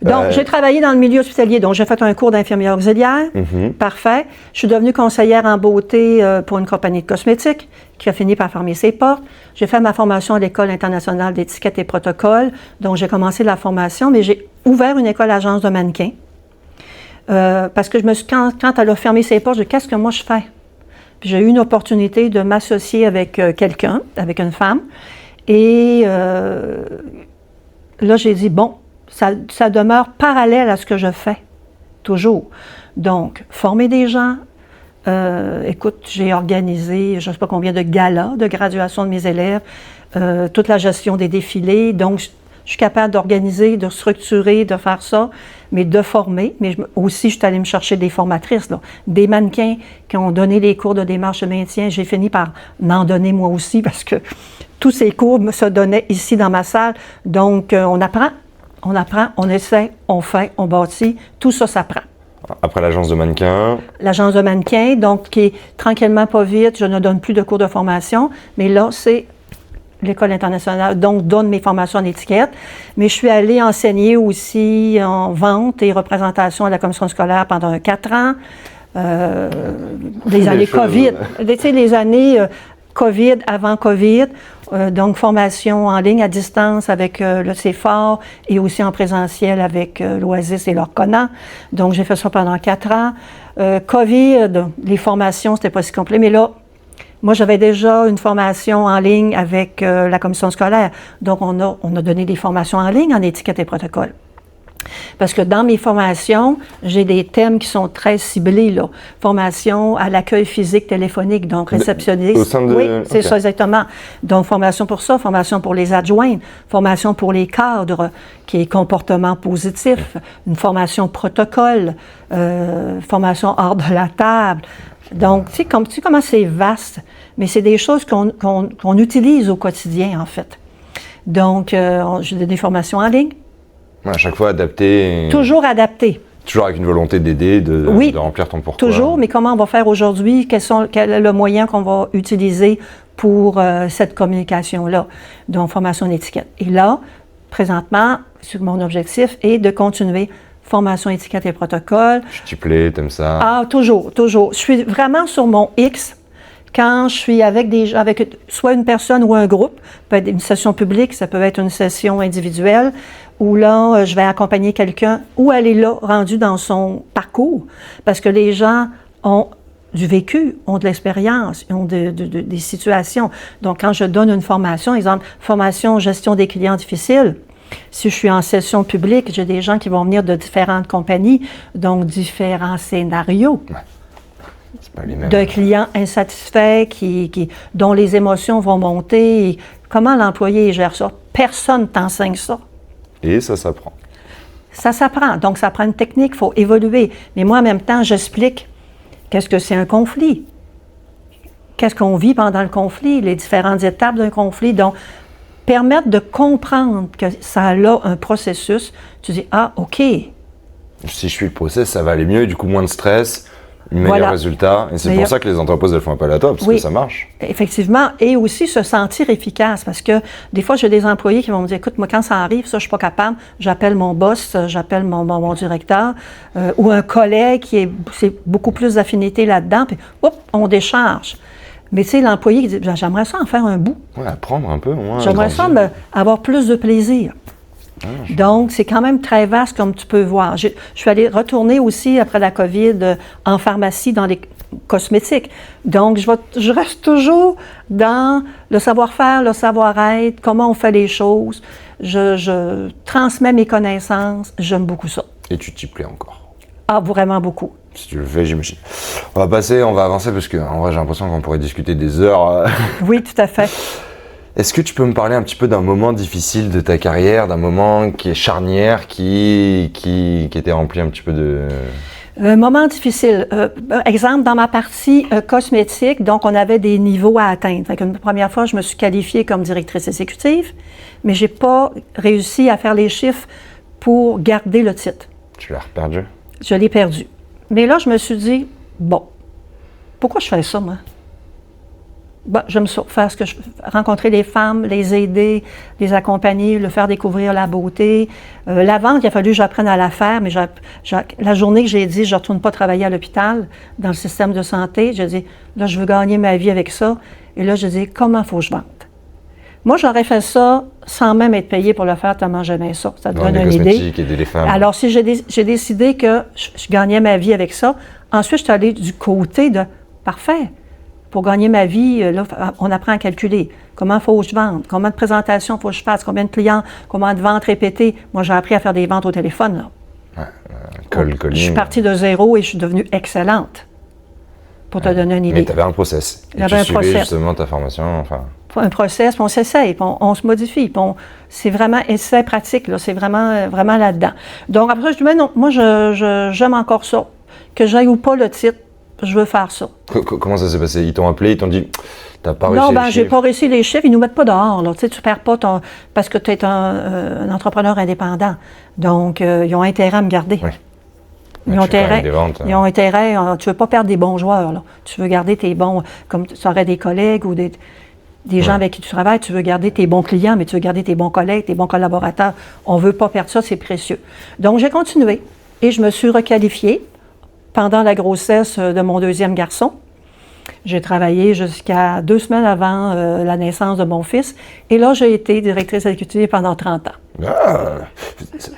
Donc, j'ai travaillé dans le milieu hospitalier, donc j'ai fait un cours d'infirmière auxiliaire, parfait. Je suis devenue conseillère en beauté pour une compagnie de cosmétiques qui a fini par fermer ses portes. J'ai fait ma formation à l'École internationale d'étiquette et protocole, donc j'ai commencé la formation, mais j'ai ouvert une école agence de mannequins. Parce que je me suis, quand elle a fermé ses portes, je me suis dit, qu'est-ce que moi je fais? Puis j'ai eu une opportunité de m'associer avec quelqu'un, avec une femme, et là j'ai dit, bon, ça demeure parallèle à ce que je fais, toujours. Donc, former des gens. Écoute, j'ai organisé, je ne sais pas combien de galas de graduation de mes élèves, toute la gestion des défilés. Donc, je suis capable d'organiser, de structurer, de faire ça, mais de former. Mais aussi, je suis allée me chercher des formatrices, là, des mannequins qui ont donné les cours de démarche de maintien. J'ai fini par en donner moi aussi parce que tous ces cours se donnaient ici dans ma salle. Donc, on apprend, on essaie, on fait, on bâtit. Tout ça s'apprend. Après l'agence de mannequins. L'agence de mannequins, donc qui est tranquillement pas vite, je ne donne plus de cours de formation, mais là, c'est l'École internationale, donc donne mes formations en étiquette. Mais je suis allée enseigner aussi en vente et représentation à la commission scolaire pendant 4 ans. Les années COVID, tu sais, les années COVID, avant COVID, donc formation en ligne à distance avec le CFOR et aussi en présentiel avec l'Oasis et l'Orcona. Donc, j'ai fait ça pendant 4 ans. COVID, les formations, c'était pas si complet, mais là, moi, j'avais déjà une formation en ligne avec la commission scolaire. Donc, on a donné des formations en ligne en étiquette et protocole. Parce que dans mes formations, j'ai des thèmes qui sont très ciblés, là. Formation à l'accueil physique téléphonique, donc réceptionniste. Au sein de... Oui, c'est okay. ça exactement. Donc, formation pour ça, formation pour les adjoints, formation pour les cadres, qui est comportement positif, une formation protocole, formation hors de la table. Donc, tu sais comment c'est vaste, mais c'est des choses qu'on utilise au quotidien, en fait. Donc, j'ai des formations en ligne. À chaque fois adapté. Toujours adapté. Toujours avec une volonté d'aider, oui, de remplir ton pourquoi. Toujours, mais comment on va faire aujourd'hui? Quel est le moyen qu'on va utiliser pour cette communication-là? Donc, formation en étiquette. Et là, présentement, mon objectif est de continuer formation étiquette et protocole. Je t'y plais, t'aimes ça? Ah, toujours, toujours. Je suis vraiment sur mon X quand je suis avec soit une personne ou un groupe. Ça peut être une session publique, ça peut être une session individuelle, où là, je vais accompagner quelqu'un, où elle est là, rendue dans son parcours, parce que les gens ont du vécu, ont de l'expérience, ont des situations. Donc, quand je donne une formation, exemple, formation gestion des clients difficiles, si je suis en session publique, j'ai des gens qui vont venir de différentes compagnies, donc différents scénarios. Ouais. C'est pas les mêmes. De clients insatisfaits dont les émotions vont monter. Et comment l'employé gère ça? Personne t'enseigne ça. Et ça s'apprend. Ça s'apprend. Donc, ça prend une technique, il faut évoluer. Mais moi, en même temps, j'explique qu'est-ce que c'est un conflit. Qu'est-ce qu'on vit pendant le conflit, les différentes étapes d'un conflit. Donc, permettre de comprendre que ça a là un processus. Tu dis, ah, OK. Si je suis le process, ça va aller mieux, du coup, moins de stress, meilleur résultat. Et c'est pour ça que les entreprises, elles font appel à toi, parce que ça marche. Effectivement. Et aussi se sentir efficace, parce que des fois, j'ai des employés qui vont me dire, écoute, moi, quand ça arrive, ça, je suis pas capable, j'appelle mon boss, j'appelle mon directeur, ou un collègue c'est beaucoup plus d'affinité là-dedans, puis, on décharge. Mais tu sais, l'employé qui dit, j'aimerais ça en faire un bout. Ouais, apprendre un peu. J'aimerais ça avoir plus de plaisir. Donc, c'est quand même très vaste, comme tu peux voir. Je suis allée retourner aussi, après la COVID, en pharmacie dans les cosmétiques. Donc, je reste toujours dans le savoir-faire, le savoir-être, comment on fait les choses. Je transmets mes connaissances. J'aime beaucoup ça. Et tu t'y plais encore? Ah, vraiment beaucoup. Si tu le fais, j'imagine. On va avancer parce que, en vrai, j'ai l'impression qu'on pourrait discuter des heures. Oui, tout à fait. Est-ce que tu peux me parler un petit peu d'un moment difficile de ta carrière, d'un moment qui est charnière, qui était rempli un petit peu de... Un moment difficile. Exemple, dans ma partie cosmétique, donc on avait des niveaux à atteindre. Fait qu'une première fois, je me suis qualifiée comme directrice exécutive, mais j'ai pas réussi à faire les chiffres pour garder le titre. Tu l'as perdu? Je l'ai perdu. Mais là, je me suis dit, bon, pourquoi je fais ça, moi? Bon, j'aime ça, faire ce que rencontrer les femmes, les aider, les accompagner, leur faire découvrir la beauté. La vente, il a fallu que j'apprenne à la faire, mais la journée que j'ai dit, je ne retourne pas travailler à l'hôpital, dans le système de santé, j'ai dit, là, je veux gagner ma vie avec ça. Et là, j'ai dit, comment il faut que je vende? Moi, j'aurais fait ça sans même être payée pour le faire, tellement j'aimais ça. Ça te donne une idée. Aider les femmes. Alors, si j'ai décidé que je gagnais ma vie avec ça, ensuite, je suis allée du côté de, parfait. Pour gagner ma vie, là, on apprend à calculer. Comment il faut que je vende? Combien de présentations il faut que je fasse? Combien de clients? Combien de ventes répétées? Moi, j'ai appris à faire des ventes au téléphone. Là. Ouais, je suis partie de zéro et je suis devenue excellente. Pour te donner une idée. Mais tu avais un process. Et tu suivais justement ta formation. Enfin... Un process, puis on s'essaye, puis on se modifie. Puis c'est vraiment essai pratique, là, c'est vraiment, vraiment là-dedans. Donc après, je dis, mais non, moi, j'aime encore ça. Que j'aille ou pas le titre, je veux faire ça. Comment ça s'est passé? Ils t'ont appelé, ils t'ont dit, t'as pas réussi les chiffres? Non, j'ai pas réussi les chiffres, ils nous mettent pas dehors. Là. Tu perds pas parce que tu es un entrepreneur indépendant. Donc, ils ont intérêt à me garder. Oui. Ils ont intérêt, tu veux pas perdre des bons joueurs. Là. Tu veux garder tes bons, comme tu aurais des collègues ou des gens avec qui tu travailles, tu veux garder tes bons clients, mais tu veux garder tes bons collègues, tes bons collaborateurs. On veut pas perdre ça, c'est précieux. Donc, j'ai continué et je me suis requalifiée. Pendant la grossesse de mon deuxième garçon, j'ai travaillé jusqu'à 2 semaines avant la naissance de mon fils. Et là, j'ai été directrice exécutive pendant 30 ans. Ah,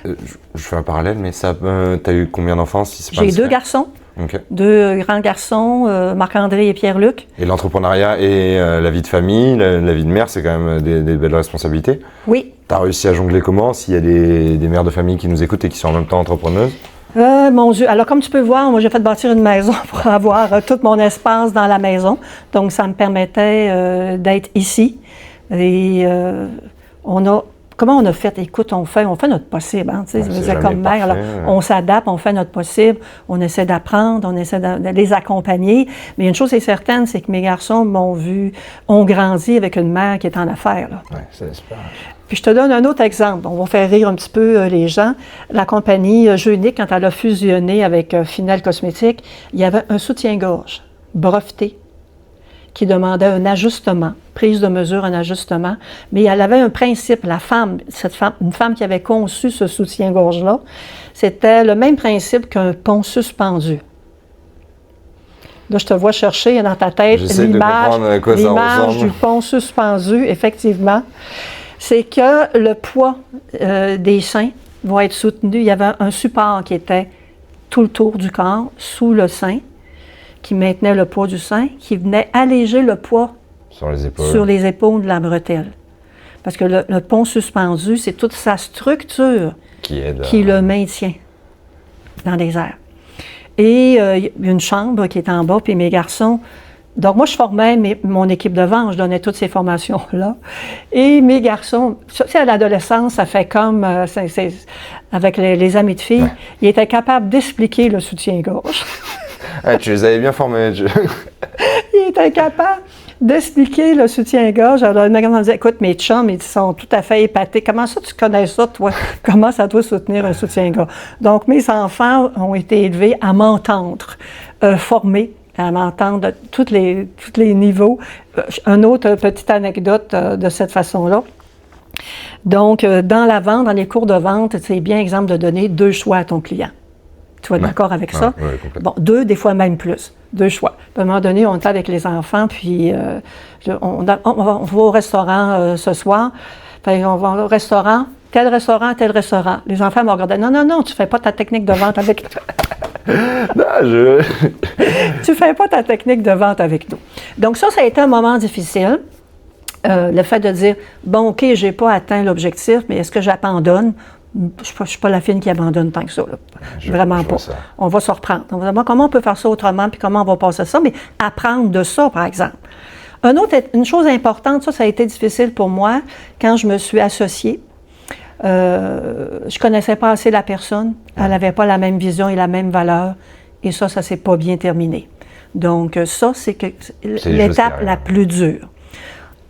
je fais un parallèle, mais tu as eu combien d'enfants? J'ai 2 garçons. Okay. 2 grands garçons, Marc-André et Pierre-Luc. Et l'entrepreneuriat et la vie de famille, la vie de mère, c'est quand même des belles responsabilités. Oui. Tu as réussi à jongler comment? S'il y a des mères de famille qui nous écoutent et qui sont en même temps entrepreneuses? Mon Dieu. Alors, comme tu peux voir, moi, j'ai fait bâtir une maison pour avoir tout mon espace dans la maison. Donc, ça me permettait d'être ici. Et comment on a fait? Écoute, on fait notre possible. Hein, comme mère, là, on s'adapte, on fait notre possible. On essaie d'apprendre, on essaie de les accompagner. Mais une chose est certaine, c'est que mes garçons ont grandi avec une mère qui est en affaires. Oui, c'est super. Puis je te donne un autre exemple. On va faire rire un petit peu les gens. La compagnie Jeux Uniques, quand elle a fusionné avec Finelle Cosmétique, il y avait un soutien-gorge breveté qui demandait un ajustement, prise de mesure, un ajustement. Mais elle avait un principe. Une femme qui avait conçu ce soutien-gorge-là, c'était le même principe qu'un pont suspendu. Là, je te vois chercher dans ta tête l'image du pont suspendu, effectivement. C'est que le poids des seins va être soutenu. Il y avait un support qui était tout le tour du corps, sous le sein, qui maintenait le poids du sein, qui venait alléger le poids sur les épaules de la bretelle. Parce que le pont suspendu, c'est toute sa structure qui le maintient dans les airs. Et il y a une chambre qui est en bas, puis mes garçons... Donc, moi, je formais mon équipe de vente, je donnais toutes ces formations-là. Et mes garçons, à l'adolescence, ça fait comme, avec les amis de filles, ils étaient capables d'expliquer le soutien-gorge. Tu les avais bien formés. Ils étaient capables d'expliquer le soutien-gorge. Alors, le magasin me disait, écoute, mes chums, ils sont tout à fait épatés. Comment ça, tu connais ça, toi? Comment ça doit soutenir un soutien-gorge? Donc, mes enfants ont été élevés à m'entendre, formés, à m'entendre de tous les niveaux. Une autre petite anecdote de cette façon-là. Donc, dans la vente, dans les cours de vente, c'est bien exemple de donner 2 choix à ton client. Tu es d'accord avec ça? Oui, bon, 2, des fois même plus. 2 choix. À un moment donné, on est avec les enfants, puis on va au restaurant ce soir. Enfin, on va au restaurant, tel restaurant, tel restaurant. Les enfants me regardaient, non, non, non, tu fais pas ta technique de vente avec Non, tu fais pas ta technique de vente avec nous. Donc ça a été un moment difficile. Le fait de dire, bon, OK, j'ai pas atteint l'objectif, mais est-ce que j'abandonne? Je ne suis pas la fine qui abandonne tant que ça. Là. Vraiment pas. Ça. On va se reprendre. On va savoir comment on peut faire ça autrement, puis comment on va passer ça, mais apprendre de ça, par exemple. Une chose importante, ça a été difficile pour moi quand je me suis associée. Je connaissais pas assez la personne. Elle n'avait pas la même vision et la même valeur. Et ça s'est pas bien terminé. Donc, ça, c'est l'étape la plus dure.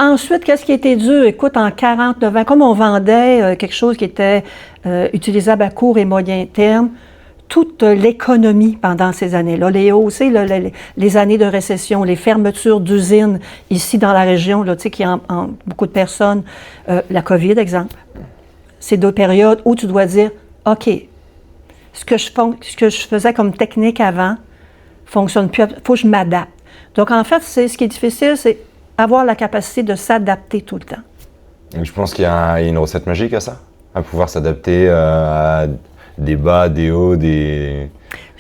Ensuite, qu'est-ce qui était dur? Écoute, en 49 ans, comme on vendait quelque chose qui était utilisable à court et moyen terme, toute l'économie pendant ces années-là, les hausses, les années de récession, les fermetures d'usines ici dans la région, là, tu sais, qui en beaucoup de personnes, la COVID, exemple. C'est deux périodes où tu dois dire, OK, ce que je faisais comme technique avant fonctionne plus, il faut que je m'adapte. Donc, en fait, ce qui est difficile, c'est avoir la capacité de s'adapter tout le temps. Et je pense qu'il y a une recette magique à ça, à pouvoir s'adapter à des bas, des hauts, des...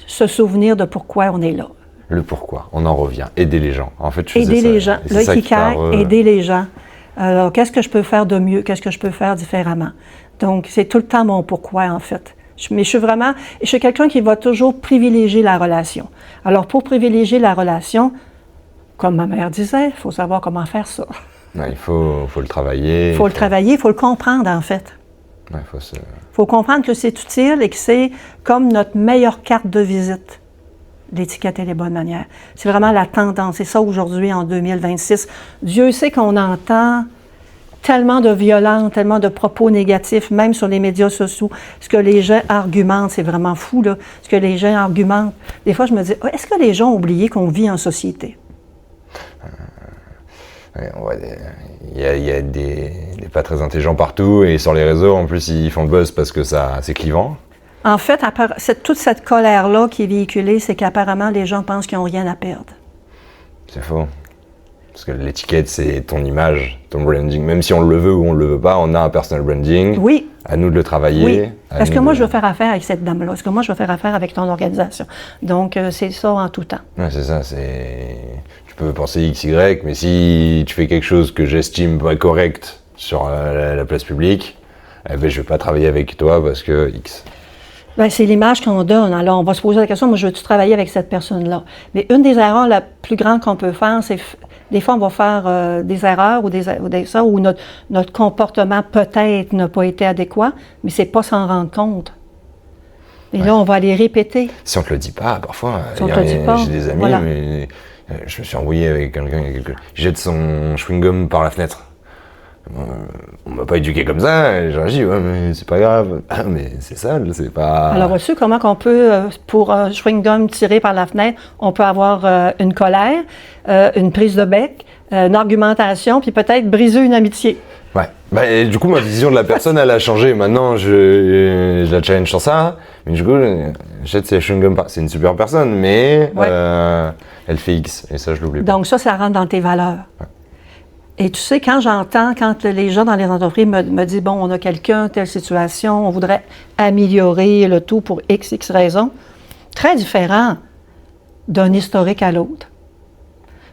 Se souvenir de pourquoi on est là. Le pourquoi, on en revient. Aider les gens. En fait, je aider les gens. Là, aider les gens. Alors, qu'est-ce que je peux faire de mieux? Qu'est-ce que je peux faire différemment? Donc, c'est tout le temps mon pourquoi, en fait. Mais je suis quelqu'un qui va toujours privilégier la relation. Alors, pour privilégier la relation, comme ma mère disait, il faut savoir comment faire ça. Ouais, il faut le travailler. Il faut le travailler, il faut le comprendre, en fait. Ouais, faut comprendre que c'est utile et que c'est comme notre meilleure carte de visite, l'étiquette et les bonnes manières. C'est vraiment la tendance. C'est ça aujourd'hui, en 2026. Dieu sait qu'on entend tellement de violence, tellement de propos négatifs, même sur les médias sociaux. Ce que les gens argumentent, c'est vraiment fou, là. Ce que les gens argumentent. Des fois, je me dis, est-ce que les gens ont oublié qu'on vit en société? Il y a des pas très intelligents partout et sur les réseaux, en plus, ils font le buzz parce que c'est clivant. En fait, toute cette colère-là qui est véhiculée, c'est qu'apparemment, les gens pensent qu'ils n'ont rien à perdre. C'est faux. Parce que l'étiquette, c'est ton image, ton branding. Même si on le veut ou on ne le veut pas, on a un personal branding. Oui. À nous de le travailler. Oui. Est-ce que moi, je veux faire affaire avec cette dame-là? Est-ce que moi, je veux faire affaire avec ton organisation? Donc, c'est ça en tout temps. Ouais, c'est ça. Tu peux penser X, Y, mais si tu fais quelque chose que j'estime pas correct sur la place publique, je ne vais pas travailler avec toi parce que X. Bien, c'est l'image qu'on donne. Alors, on va se poser la question, moi, je veux-tu travailler avec cette personne-là? Mais une des erreurs la plus grande qu'on peut faire, c'est des fois, on va faire des erreurs où notre comportement peut-être n'a pas été adéquat, mais c'est pas s'en rendre compte. Et là, on va les répéter. Si on te le dit pas, parfois, si j'ai des amis, voilà. Mais je me suis embrouillé avec quelqu'un, il jette son chewing-gum par la fenêtre. On m'a pas éduqué comme ça, et j'ai dit, ouais, mais c'est pas grave. Ah, mais c'est sale, c'est pas... Alors, vois-tu comment qu'on peut, pour un chewing-gum tiré par la fenêtre, on peut avoir une colère, une prise de bec, une argumentation, puis peut-être briser une amitié. Ouais. Et du coup, ma vision de la personne, elle a changé. Maintenant, je la challenge sur ça. Mais du coup, jette ses chewing-gums par... C'est une super personne, mais elle fait X, et ça, je l'oublie pas. Donc ça rentre dans tes valeurs. Ouais. Et tu sais, quand les gens dans les entreprises me disent, bon, on a quelqu'un, telle situation, on voudrait améliorer le tout pour X raisons, très différent d'un historique à l'autre.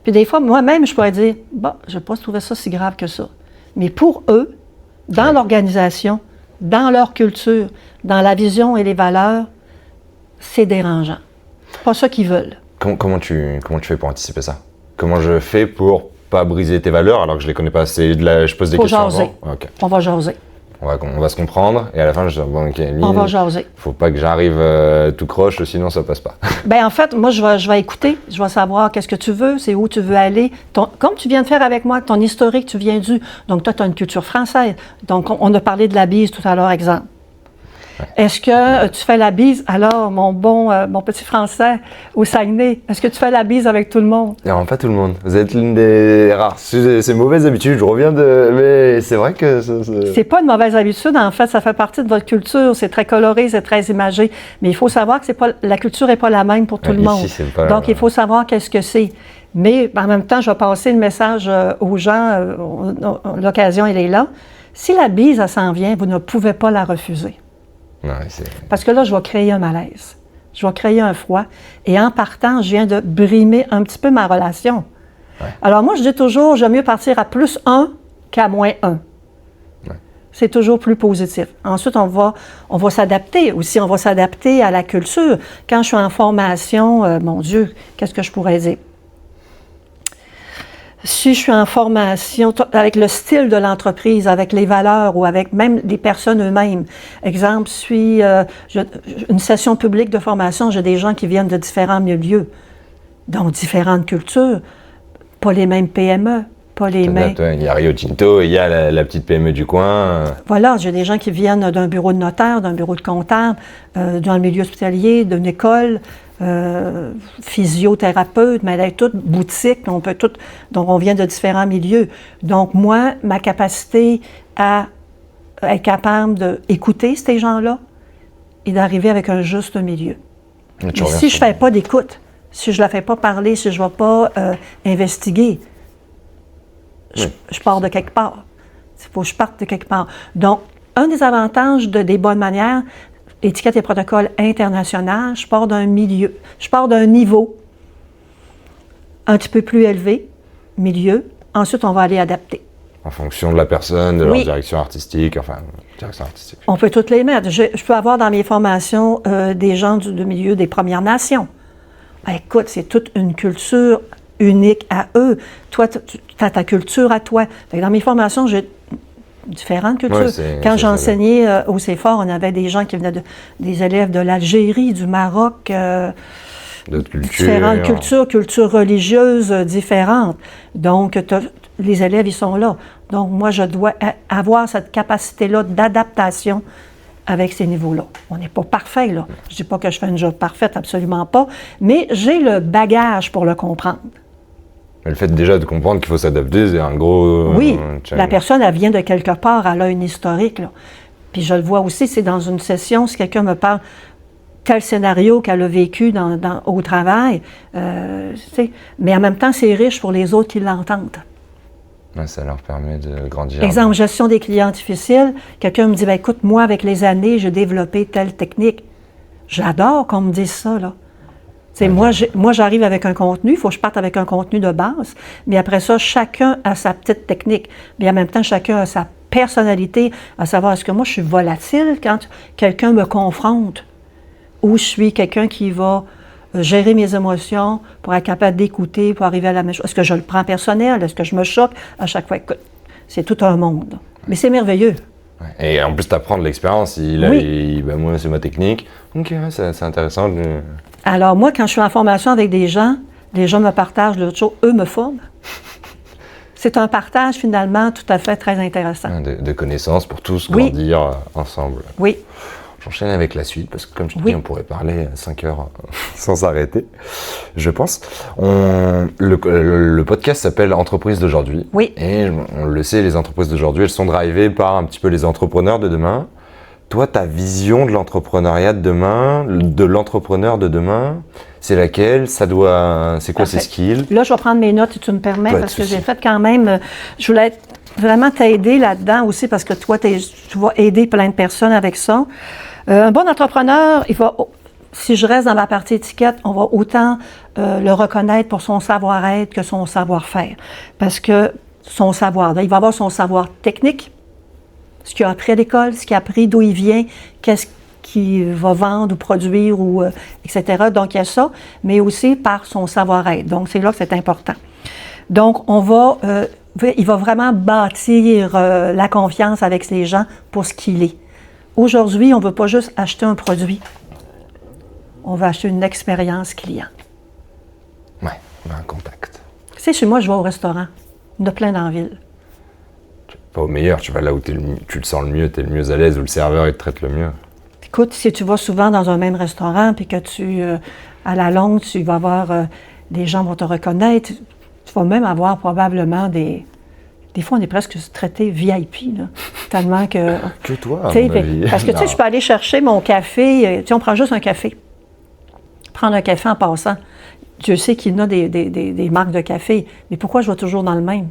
Puis des fois, moi-même, je pourrais dire, bon, je n'ai pas trouvé ça si grave que ça. Mais pour eux, dans l'organisation, dans leur culture, dans la vision et les valeurs, c'est dérangeant. Pas ça qu'ils veulent. Comment tu fais pour anticiper ça? Comment je fais pour pas briser tes valeurs alors que je les connais pas assez? Je pose des questions jaser. Avant. Okay. On va jaser. On va se comprendre et à la fin je dis bon, ok, on va jaser. Faut pas que j'arrive tout croche, sinon ça passe pas. Ben en fait, moi je vais écouter, je vais savoir qu'est-ce que tu veux, c'est où tu veux aller. Comme tu viens de faire avec moi, ton historique, tu viens du. Donc toi tu as une culture française. Donc on a parlé de la bise tout à l'heure, exemple. Ouais. Est-ce que tu fais la bise, alors, mon petit français, au Saguenay, est-ce que tu fais la bise avec tout le monde? Non, pas tout le monde. Vous êtes l'une des rares. C'est mauvaises habitudes, je reviens mais c'est vrai que... C'est pas une mauvaise habitude, en fait, ça fait partie de votre culture, c'est très coloré, c'est très imagé, mais il faut savoir que la culture n'est pas la même pour tout le monde. Ici, pas... Donc, il faut savoir qu'est-ce que c'est. Mais en même temps, je vais passer le message aux gens, l'occasion, elle est là. Si la bise, elle s'en vient, vous ne pouvez pas la refuser. Ouais, Parce que là, je vais créer un malaise. Je vais créer un froid. Et en partant, je viens de brimer un petit peu ma relation. Ouais. Alors moi, je dis toujours, j'aime mieux partir à +1 qu'à -1. C'est toujours plus positif. Ensuite, on va s'adapter aussi. On va s'adapter à la culture. Quand je suis en formation, mon Dieu, qu'est-ce que je pourrais dire? Si je suis en formation avec le style de l'entreprise, avec les valeurs ou avec même les personnes eux-mêmes. Exemple, une session publique de formation, j'ai des gens qui viennent de différents milieux, donc différentes cultures, pas les mêmes PME. Pas les mêmes. Il y a Rio Tinto, il y a la petite PME du coin. Voilà, j'ai des gens qui viennent d'un bureau de notaire, d'un bureau de comptable, dans le milieu hospitalier, d'une école, physiothérapeute, mais toutes boutiques, donc on vient de différents milieux. Donc moi, ma capacité à être capable d'écouter ces gens-là et d'arriver avec un juste milieu. Mais si je ne fais pas d'écoute, si je ne la fais pas parler, si je ne vais pas investiguer, je pars de quelque part. Il faut que je parte de quelque part. Donc, un des avantages des bonnes manières, étiquette et protocole international, je pars d'un milieu, je pars d'un niveau un petit peu plus élevé, milieu. Ensuite, on va aller adapter. En fonction de la personne, de leur direction artistique, On peut toutes les mettre. Je peux avoir dans mes formations des gens du milieu des Premières Nations. Ben, écoute, c'est toute une culture unique à eux. Toi, tu as ta culture à toi. Dans mes formations, j'ai différentes cultures. Quand j'enseignais au CFOR, on avait des gens qui venaient des élèves de l'Algérie, du Maroc, d'autres cultures. Différentes cultures religieuses différentes. Donc, les élèves, ils sont là. Donc, moi, je dois avoir cette capacité-là d'adaptation avec ces niveaux-là. On n'est pas parfait, là. Je ne dis pas que je fais une job parfaite, absolument pas, mais j'ai le bagage pour le comprendre. Le fait déjà de comprendre qu'il faut s'adapter, c'est un gros challenge. La personne, elle vient de quelque part, elle a une historique, là. Puis je le vois aussi, c'est dans une session, si quelqu'un me parle tel scénario qu'elle a vécu au travail, mais en même temps, c'est riche pour les autres qui l'entendent. Ouais, ça leur permet de grandir. Exemple, gestion des clients difficiles. Quelqu'un me dit, écoute, moi, avec les années, j'ai développé telle technique. J'adore qu'on me dise ça, là. Moi, j'arrive avec un contenu, il faut que je parte avec un contenu de base, mais après ça, chacun a sa petite technique. Mais en même temps, chacun a sa personnalité, à savoir, est-ce que moi, je suis volatile quand quelqu'un me confronte, ou je suis quelqu'un qui va gérer mes émotions pour être capable d'écouter, pour arriver à la même chose. Est-ce que je le prends personnel? Est-ce que je me choque à chaque fois? Écoute, c'est tout un monde. Mais c'est merveilleux. Et en plus, tu apprends de l'expérience. Moi, c'est ma technique. OK, c'est intéressant. Alors, moi, quand je suis en formation avec des gens me partagent l'autre chose, eux me forment. C'est un partage, finalement, tout à fait très intéressant. De connaissances pour tous grandir ensemble. Oui. J'enchaîne avec la suite, parce que comme je te dis, on pourrait parler 5 heures sans s'arrêter, je pense. Le podcast s'appelle Entreprises d'aujourd'hui. Oui. Et on le sait, les entreprises d'aujourd'hui, elles sont drivées par un petit peu les entrepreneurs de demain. Toi, ta vision de l'entrepreneuriat de demain, de l'entrepreneur de demain, c'est laquelle? C'est quoi ses skills? Là, je vais prendre mes notes, si tu me permets, parce que j'ai fait quand même... Je voulais vraiment t'aider là-dedans aussi, parce que toi, tu vas aider plein de personnes avec ça. Un bon entrepreneur, si je reste dans ma partie étiquette, on va autant le reconnaître pour son savoir-être que son savoir-faire. Parce que son savoir, il va avoir son savoir technique, ce qu'il a appris à l'école, ce qu'il a appris, d'où il vient, qu'est-ce qu'il va vendre ou produire, etc. Donc, il y a ça, mais aussi par son savoir-être. Donc, c'est là que c'est important. Donc, il va vraiment bâtir la confiance avec les gens pour ce qu'il est. Aujourd'hui, on ne veut pas juste acheter un produit. On veut acheter une expérience client. Oui, un contact. Tu sais, chez moi, je vais au restaurant. Il y en a plein dans la ville. Pas au meilleur, tu vas là où tu le sens le mieux, tu es le mieux à l'aise, où le serveur il te traite le mieux. Écoute, si tu vas souvent dans un même restaurant, puis que à la longue, tu vas voir, des gens vont te reconnaître, tu vas même avoir probablement des fois, on est presque traité VIP, là, tellement que... Que toi, à mon avis. Parce que, tu sais, je peux aller chercher mon café, tu sais, on prend juste un café. Prendre un café en passant. Dieu sait qu'il y en a des marques de café, mais pourquoi je vais toujours dans le même?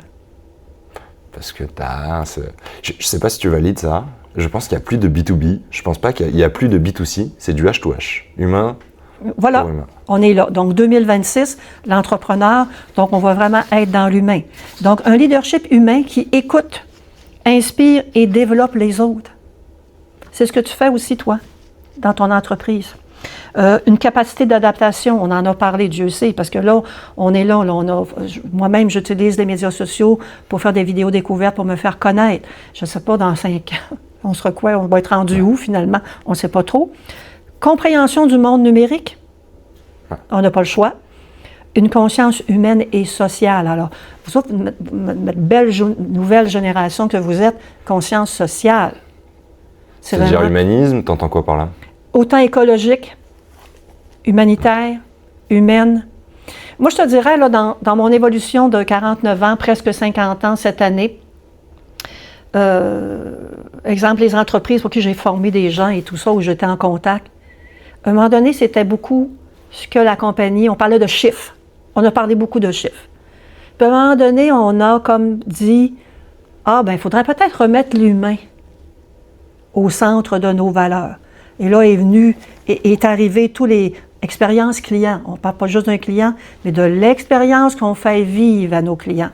Parce que je sais pas si tu valides ça. Je pense qu'il n'y a plus de B2B. Je pense pas qu'il y a plus de B2C. C'est du H2H. Humain. Voilà, pour humain. on est là. Donc, 2026, l'entrepreneur, donc on va vraiment être dans l'humain. Donc, un leadership humain qui écoute, inspire et développe les autres. C'est ce que tu fais aussi, toi, dans ton entreprise. Une capacité d'adaptation, on en a parlé, Dieu sait, parce que là, on est là, moi-même, j'utilise les médias sociaux pour faire des vidéos découvertes, pour me faire connaître. Je ne sais pas, dans 5 ans, on sera quoi? On va être rendu où, finalement? On ne sait pas trop. Compréhension du monde numérique, on n'a pas le choix. Une conscience humaine et sociale. Alors, vous autres, notre belle nouvelle génération que vous êtes, conscience sociale. C'est-à-dire humanisme, t'entends quoi par là? Autant écologique, humanitaire, humaine. Moi, je te dirais, là, dans mon évolution de 49 ans, presque 50 ans cette année, exemple, les entreprises pour qui j'ai formé des gens et tout ça, où j'étais en contact, à un moment donné, c'était beaucoup ce que la compagnie, on parlait de chiffres. On a parlé beaucoup de chiffres. Puis à un moment donné, on a comme dit, il faudrait peut-être remettre l'humain au centre de nos valeurs. Et là est arrivé tous les expériences clients. On ne parle pas juste d'un client, mais de l'expérience qu'on fait vivre à nos clients.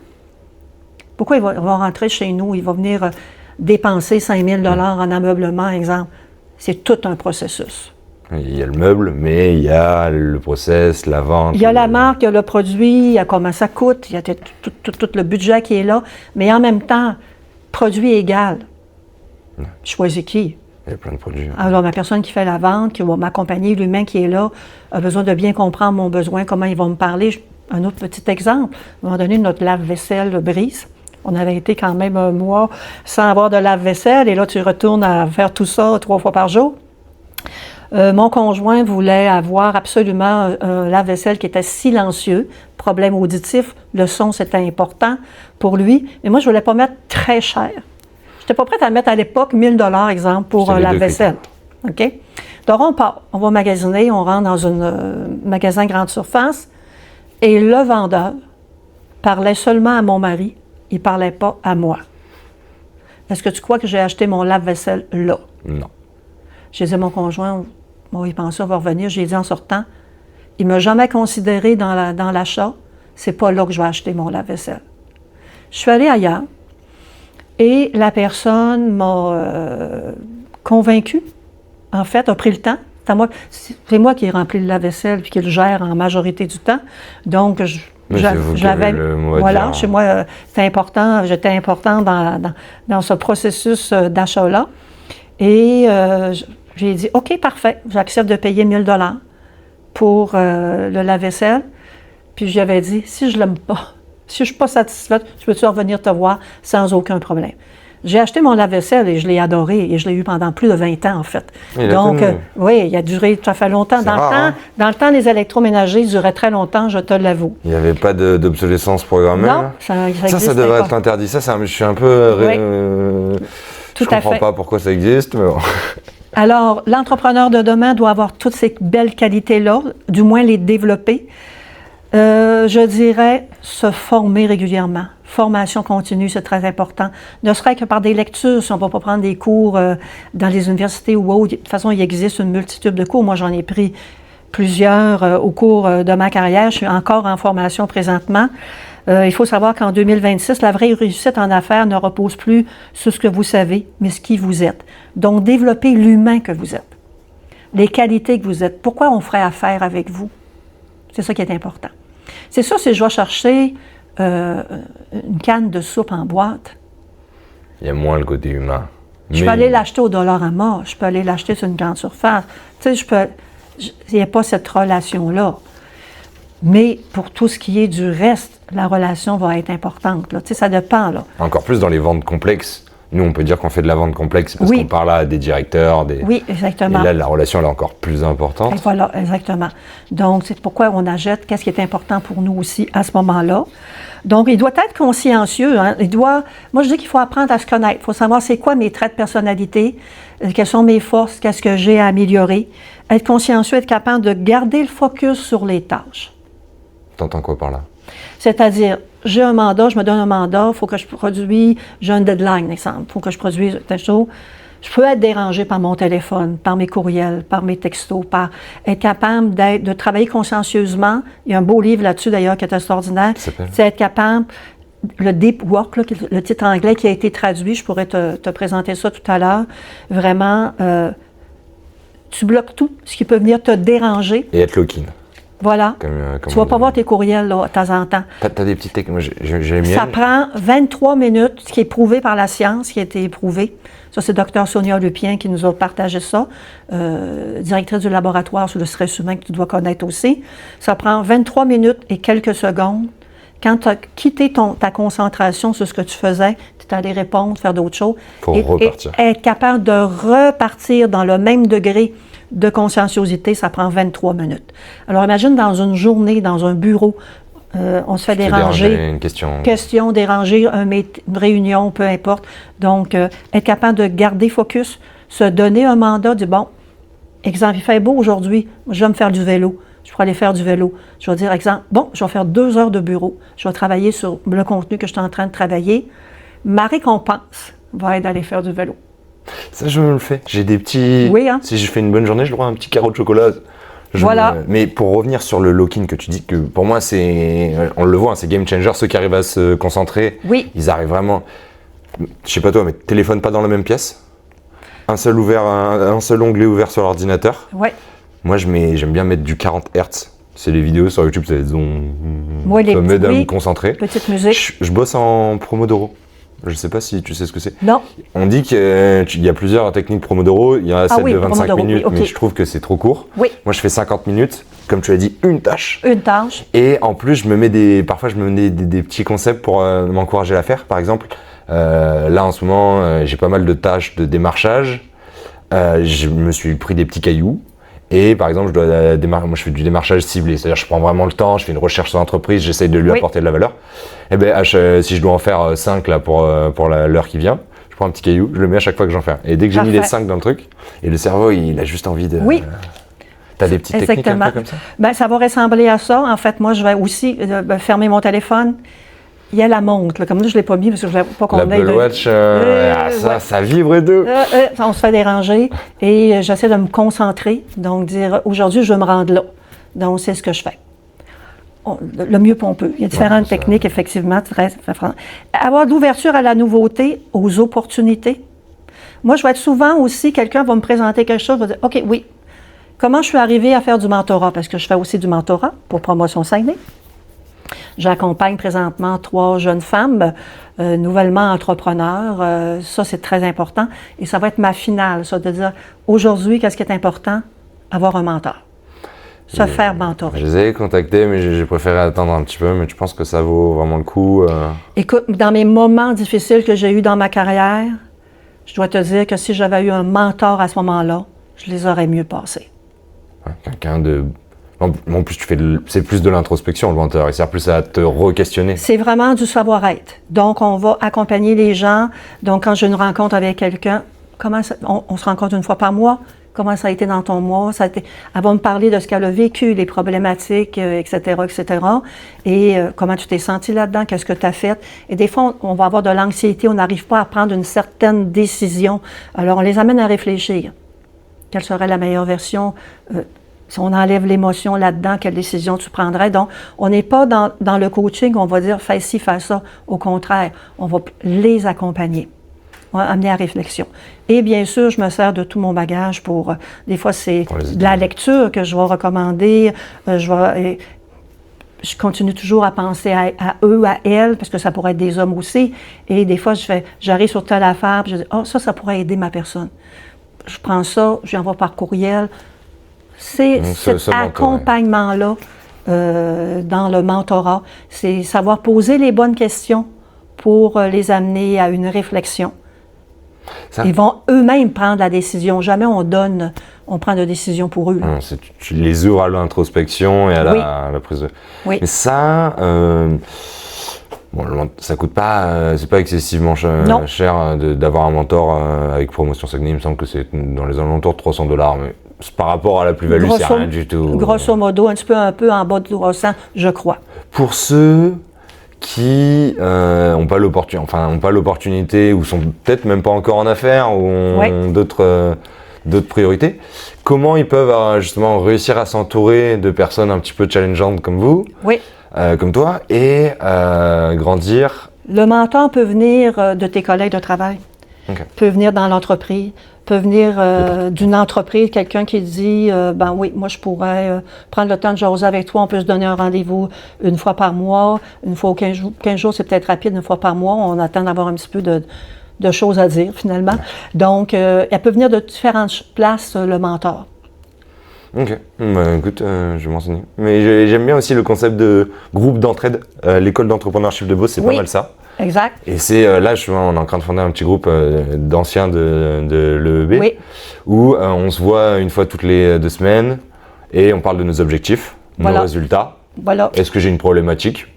Pourquoi il va rentrer chez nous, il va venir dépenser 5 000 $ en ameublement, exemple? C'est tout un processus. Il y a le meuble, mais il y a le process, la vente. Il y a la marque, il y a le produit, il y a comment ça coûte, il y a tout le budget qui est là, mais en même temps, produit égal. Choisis qui? Il y a plein de produits. Alors, ma personne qui fait la vente, qui va m'accompagner, l'humain qui est là, a besoin de bien comprendre mon besoin, comment ils vont me parler. Un autre petit exemple, à un moment donné, notre lave-vaisselle brise. On avait été quand même un mois sans avoir de lave-vaisselle, et là, tu retournes à faire tout ça 3 fois par jour. Mon conjoint voulait avoir absolument un lave-vaisselle qui était silencieux, problème auditif, le son c'était important pour lui, mais moi je voulais pas mettre très cher. Je n'étais pas prête à mettre à l'époque 1 000 $ exemple pour un lave-vaisselle. OK? Donc on part, on va magasiner, on rentre dans un magasin grande surface et le vendeur parlait seulement à mon mari, il ne parlait pas à moi. Est-ce que tu crois que j'ai acheté mon lave-vaisselle là? Non. J'ai dit à mon conjoint, il pensait on va revenir. J'ai dit en sortant, il ne m'a jamais considéré dans l'achat. C'est pas là que je vais acheter mon lave-vaisselle. Je suis allée ailleurs et la personne m'a convaincue, en fait, a pris le temps. C'est moi qui ai rempli le lave-vaisselle et qui le gère en majorité du temps. Donc, j'avais voilà, chez moi, c'était important, j'étais importante dans ce processus d'achat-là. Et j'ai dit, OK, parfait, j'accepte de payer 1 000 $ pour le lave-vaisselle. Puis j'avais dit, si je ne l'aime pas, si je ne suis pas satisfaite, je peux-tu revenir te voir sans aucun problème. J'ai acheté mon lave-vaisselle et je l'ai adoré et je l'ai eu pendant plus de 20 ans, en fait. Donc, oui, il a duré, ça fait longtemps. Dans le temps, les électroménagers duraient très longtemps, je te l'avoue. Il n'y avait pas d'obsolescence programmée? Non, ça devrait être interdit. Je suis un peu... Je ne comprends pas pourquoi ça existe, mais bon. Alors, l'entrepreneur de demain doit avoir toutes ces belles qualités-là, du moins les développer. Je dirais se former régulièrement. Formation continue, c'est très important. Ne serait-ce que par des lectures, si on ne va pas prendre des cours dans les universités ou autres. De toute façon, il existe une multitude de cours. Moi, j'en ai pris plusieurs au cours de ma carrière. Je suis encore en formation présentement. Il faut savoir qu'en 2026, la vraie réussite en affaires ne repose plus sur ce que vous savez, mais ce qui vous êtes. Donc, développez l'humain que vous êtes, les qualités que vous êtes. Pourquoi on ferait affaire avec vous? C'est ça qui est important. C'est sûr, si je vais chercher une canne de soupe en boîte, il y a moins le côté humain. Je peux aller l'acheter au Dollarama, je peux aller l'acheter sur une grande surface. Tu sais, il n'y a pas cette relation-là. Mais pour tout ce qui est du reste, la relation va être importante. Là. Tu sais, ça dépend. Là. Encore plus dans les ventes complexes. Nous, on peut dire qu'on fait de la vente complexe parce qu'on parle à des directeurs. Oui, exactement. Et là, la relation elle est encore plus importante. Et voilà, exactement. Donc, c'est pourquoi on achète, qu'est-ce qui est important pour nous aussi à ce moment-là. Donc, il doit être consciencieux. Hein. Moi, je dis qu'il faut apprendre à se connaître. Il faut savoir c'est quoi mes traits de personnalité, quelles sont mes forces, qu'est-ce que j'ai à améliorer. Être consciencieux, être capable de garder le focus sur les tâches. T'entends quoi par là? C'est-à-dire, j'ai un mandat, je me donne un mandat, il faut que je produise, j'ai un deadline, exemple, il faut que je produise telle chose. Je peux être dérangée par mon téléphone, par mes courriels, par mes textos, par être capable de travailler consciencieusement. Il y a un beau livre là-dessus, d'ailleurs, qui est extraordinaire. C'est être capable, le Deep Work, là, le titre anglais qui a été traduit, je pourrais te présenter ça tout à l'heure. Vraiment, tu bloques tout ce qui peut venir te déranger. Et être lock-in. Voilà. Tu ne vas pas voir tes courriels là, de temps en temps. Tu as des petites techniques. J'ai Ça prend 23 minutes, ce qui est prouvé par la science, qui a été éprouvé. Ça, c'est Dr Sonia Lupien qui nous a partagé ça, directrice du laboratoire sur le stress humain que tu dois connaître aussi. Ça prend 23 minutes et quelques secondes. Quand tu as quitté ta concentration sur ce que tu faisais, tu es allé répondre, faire d'autres choses. Pour repartir. Et être capable de repartir dans le même degré de conscienciosité, ça prend 23 minutes. Alors, imagine dans une journée, dans un bureau, on se fait déranger. Une question. Déranger, une réunion, peu importe. Donc, être capable de garder focus, se donner un mandat, dire, bon, exemple, il fait beau aujourd'hui, je vais me faire du vélo. Je pourrais aller faire du vélo. Je vais dire, exemple, bon, je vais faire 2 heures de bureau. Je vais travailler sur le contenu que je suis en train de travailler. Ma récompense va être d'aller faire du vélo. Ça, je me le fais. J'ai des petits... Oui, hein? Si je fais une bonne journée, je dois un petit carreau de chocolat. Voilà. Mais pour revenir sur le lock-in que tu dis, que pour moi, c'est... On le voit, hein, c'est game changer. Ceux qui arrivent à se concentrer, ils arrivent vraiment... Je sais pas toi, mais téléphone pas dans la même pièce. Un seul onglet ouvert sur l'ordinateur. Oui. Moi, j'aime bien mettre du 40 Hz. C'est les vidéos sur YouTube, ça m'aide à me concentrer. Petite musique. Je bosse en Pomodoro. Je ne sais pas si tu sais ce que c'est. Non. On dit qu'il y a plusieurs techniques Pomodoro. Il y a celle de 25 minutes, mais je trouve que c'est trop court. Oui. Moi, je fais 50 minutes. Comme tu as dit, une tâche. Une tâche. Et en plus, parfois, je me mets des petits concepts pour m'encourager à la faire. Par exemple, là, en ce moment, j'ai pas mal de tâches de démarchage. Je me suis pris des petits cailloux. Et par exemple, moi je fais du démarchage ciblé, c'est-à-dire je prends vraiment le temps, je fais une recherche sur l'entreprise, j'essaye de lui apporter de la valeur. Et bien si je dois en faire 5 là pour l'heure qui vient, je prends un petit caillou, je le mets à chaque fois que j'en fais. Et dès que j'ai mis les 5 dans le truc, et le cerveau il a juste envie de... Oui. T'as des petites techniques un peu comme ça? Ben, ça va ressembler à ça. En fait, moi je vais aussi fermer mon téléphone. Il y a la montre, là. Comme là, je ne l'ai pas mis parce que je ne voulais pas qu'on ait... L'Apple Watch, ça vibre et tout. On se fait déranger et j'essaie de me concentrer. Donc, dire, aujourd'hui, je vais me rendre là. Donc, c'est ce que je fais. Le mieux qu'on peut. Il y a différentes techniques, effectivement. Avoir de l'ouverture à la nouveauté, aux opportunités. Moi, je vais être souvent aussi, quelqu'un va me présenter quelque chose, va dire, OK, oui. Comment je suis arrivée à faire du mentorat? Parce que je fais aussi du mentorat pour Promotion Saguenay. J'accompagne présentement 3 jeunes femmes, nouvellement entrepreneurs. Ça, c'est très important. Et ça va être ma finale, ça, de dire, aujourd'hui, qu'est-ce qui est important? Avoir un mentor. Se faire mentorer. Je les ai contactés, mais j'ai préféré attendre un petit peu. Mais tu penses que ça vaut vraiment le coup? Écoute, dans mes moments difficiles que j'ai eus dans ma carrière, je dois te dire que si j'avais eu un mentor à ce moment-là, je les aurais mieux passés. Ouais, quelqu'un de... En plus, c'est plus de l'introspection, le mentor. Il sert plus à te re-questionner. C'est vraiment du savoir-être. Donc, on va accompagner les gens. Donc, quand j'ai une rencontre avec quelqu'un, on se rencontre une fois par mois. Comment ça a été dans ton mois? Elle va me parler de ce qu'elle a vécu, les problématiques, etc., etc. Et comment tu t'es senti là-dedans? Qu'est-ce que tu as fait? Et des fois, on va avoir de l'anxiété. On n'arrive pas à prendre une certaine décision. Alors, on les amène à réfléchir. Quelle serait la meilleure version? Si on enlève l'émotion là-dedans, quelle décision tu prendrais? Donc, on n'est pas dans le coaching, on va dire fais ci, fais ça. Au contraire, on va les accompagner, on va amener à réflexion. Et bien sûr, je me sers de tout mon bagage pour, des fois, c'est de la lecture que je vais recommander. Je continue toujours à penser à eux, à elles, parce que ça pourrait être des hommes aussi. Et des fois, j'arrive sur telle affaire, puis je dis, ça pourrait aider ma personne. Je prends ça, je lui envoie par courriel. C'est cet accompagnement-là dans le mentorat. C'est savoir poser les bonnes questions pour les amener à une réflexion. Ils vont eux-mêmes prendre la décision. Jamais on prend de décision pour eux. Non, tu les ouvres à l'introspection et à la prise de... Oui. Mais ça... ça coûte pas, c'est pas excessivement cher d'avoir un mentor avec Promotion Saguenay. Il me semble que c'est dans les alentours de $300, mais par rapport à la plus-value, c'est rien du tout. Grosso modo, un peu en bas de 300, je crois. Pour ceux qui n'ont pas l'opportunité ou sont peut-être même pas encore en affaires ou ont d'autres priorités. Comment ils peuvent justement réussir à s'entourer de personnes un petit peu challengeantes comme vous, comme toi, et grandir? Le mentor peut venir de tes collègues de travail, peut venir dans l'entreprise, peut venir d'une entreprise, quelqu'un qui dit ben oui, moi je pourrais prendre le temps de jaser avec toi, on peut se donner un rendez-vous une fois par mois, une fois aux 15 jours, c'est peut-être rapide, une fois par mois, on attend d'avoir un petit peu de choses à dire finalement. Donc, elle peut venir de différentes places, le mentor. Ok, bah, écoute, je vais m'enseigner. Mais j'aime bien aussi le concept de groupe d'entraide. L'école d'entrepreneurship de Beauce, c'est pas mal ça. Exact. Et c'est là, on est en train de fonder un petit groupe d'anciens de l'EEB, où on se voit une fois toutes les 2 semaines et on parle de nos objectifs, nos résultats. Est-ce que j'ai une problématique?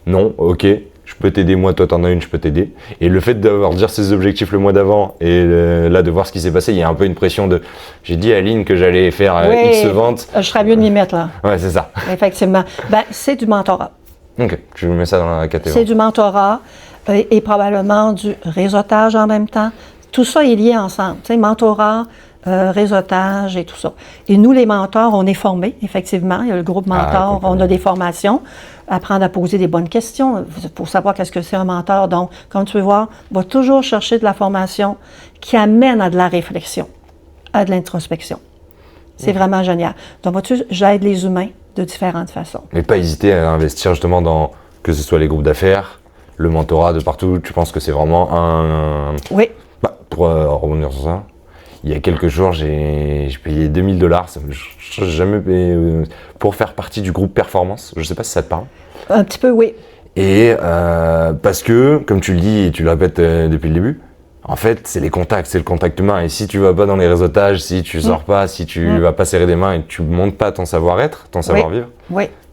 Non, ok. Je peux t'aider, moi, toi t'en as une, je peux t'aider. Et le fait d'avoir dire ses objectifs le mois d'avant et là de voir ce qui s'est passé, il y a un peu une pression de j'ai dit à Aline que j'allais faire X ventes. Je serais mieux de m'y mettre là. Ouais, c'est ça. Effectivement. Ben, c'est du mentorat. Ok, je mets ça dans la catégorie. C'est du mentorat et probablement du réseautage en même temps. Tout ça est lié ensemble. Tu sais, mentorat, réseautage et tout ça. Et nous, les mentors, on est formés, effectivement. Il y a le groupe mentor, on a des formations. Apprendre à poser des bonnes questions pour savoir qu'est-ce que c'est un mentor. Donc, comme tu peux voir, on va toujours chercher de la formation qui amène à de la réflexion, à de l'introspection. C'est vraiment génial. Donc, vois-tu, j'aide les humains de différentes façons. Mais pas hésiter à investir justement dans, que ce soit les groupes d'affaires, le mentorat de partout. Tu penses que c'est vraiment un... Oui. Bah, pour rebondir sur ça, il y a quelques jours, j'ai payé $2000. Je n'ai jamais payé pour faire partie du groupe Performance. Je ne sais pas si ça te parle. Un petit peu, oui. Et parce que, comme tu le dis et tu le répètes depuis le début, en fait, c'est les contacts, c'est le contact humain. Et si tu vas pas dans les réseautages, si tu sors pas, si tu vas pas serrer des mains et que tu montes pas ton savoir-être, ton savoir-vivre,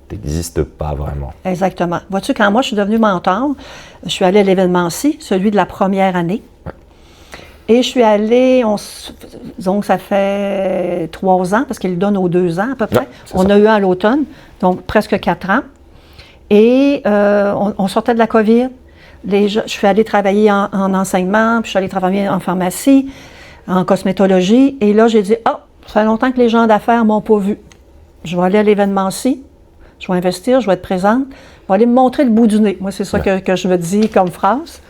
t'existes pas vraiment. Exactement. Vois-tu, quand moi je suis devenue mentor, je suis allée à l'événement-ci, celui de la première année. Et je suis allée, donc ça fait 3 ans, parce qu'il le donne aux 2 ans à peu près. On a eu un à l'automne, donc presque 4 ans. Et on sortait de la COVID. Je suis allée travailler en enseignement, puis je suis allée travailler en pharmacie, en cosmétologie. Et là, j'ai dit, ça fait longtemps que les gens d'affaires ne m'ont pas vu. Je vais aller à l'événement-ci, je vais investir, je vais être présente, je vais aller me montrer le bout du nez. Moi, c'est ça que je me dis comme phrase.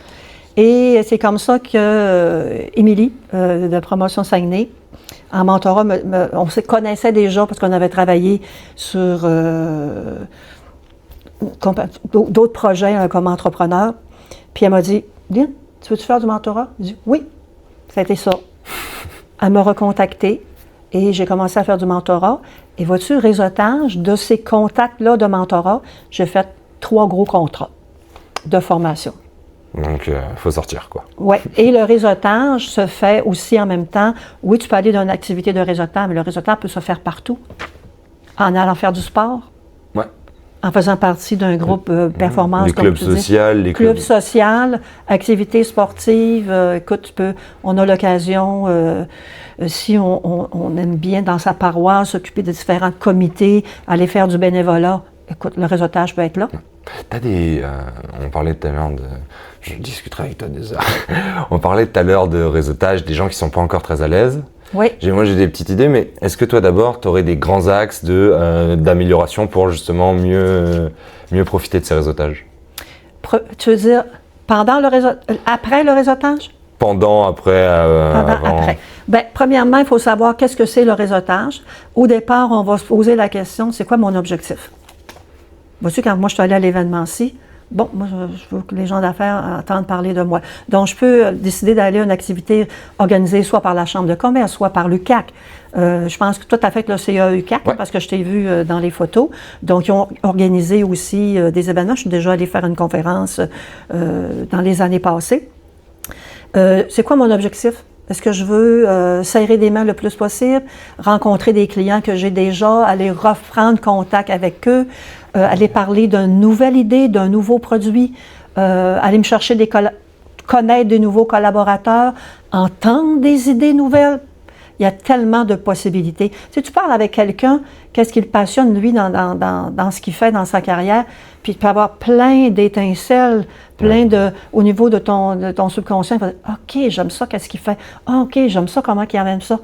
Et c'est comme ça que Émilie, de Promotion Saguenay, en mentorat, on se connaissait déjà parce qu'on avait travaillé sur d'autres projets comme entrepreneur. Puis elle m'a dit, Lynn, tu veux-tu faire du mentorat? J'ai dit, oui. Ça a été ça. Elle m'a recontacté et j'ai commencé à faire du mentorat. Et vois-tu, réseautage de ces contacts-là de mentorat, j'ai fait 3 gros contrats de formation. Donc, il faut sortir, quoi. Oui. Et le réseautage se fait aussi en même temps. Oui, tu peux aller dans une activité de réseautage, mais le réseautage peut se faire partout. En allant faire du sport. Oui. En faisant partie d'un groupe performance. Les clubs sociaux. Les clubs sociaux, activités sportives. Écoute, on a l'occasion, si on aime bien dans sa paroisse, s'occuper de différents comités, aller faire du bénévolat. Écoute, le réseautage peut être là. T'as on parlait tout à l'heure de... Je discuterai avec toi des heures. On parlait tout à l'heure de réseautage, des gens qui sont pas encore très à l'aise. Oui. Moi, j'ai des petites idées, mais est-ce que toi, d'abord, tu aurais des grands axes d'amélioration pour justement mieux profiter de ces réseautages? Tu veux dire pendant le réseautage, après le réseautage? Pendant, après, avant. Après. Bien, premièrement, il faut savoir qu'est-ce que c'est le réseautage. Au départ, on va se poser la question, c'est quoi mon objectif? Vois-tu, quand moi je suis allée à l'événement-ci, bon, moi je veux que les gens d'affaires entendent parler de moi. Donc, je peux décider d'aller à une activité organisée soit par la Chambre de commerce, soit par l'UQAC. Je pense que toi, tu as fait le CA UQAC, parce que je t'ai vu dans les photos. Donc, ils ont organisé aussi des événements. Je suis déjà allée faire une conférence dans les années passées. C'est quoi mon objectif? Est-ce que je veux serrer des mains le plus possible, rencontrer des clients que j'ai déjà, aller reprendre contact avec eux, aller parler d'une nouvelle idée, d'un nouveau produit, aller me chercher connaître de nouveaux collaborateurs, entendre des idées nouvelles. Il y a tellement de possibilités. Tu sais, tu parles avec quelqu'un, qu'est-ce qui le passionne, lui, dans ce qu'il fait, dans sa carrière, puis il peut avoir plein d'étincelles, au niveau de ton subconscient. Il va dire, OK, j'aime ça, qu'est-ce qu'il fait? Ah, OK, j'aime ça, comment il amène ça?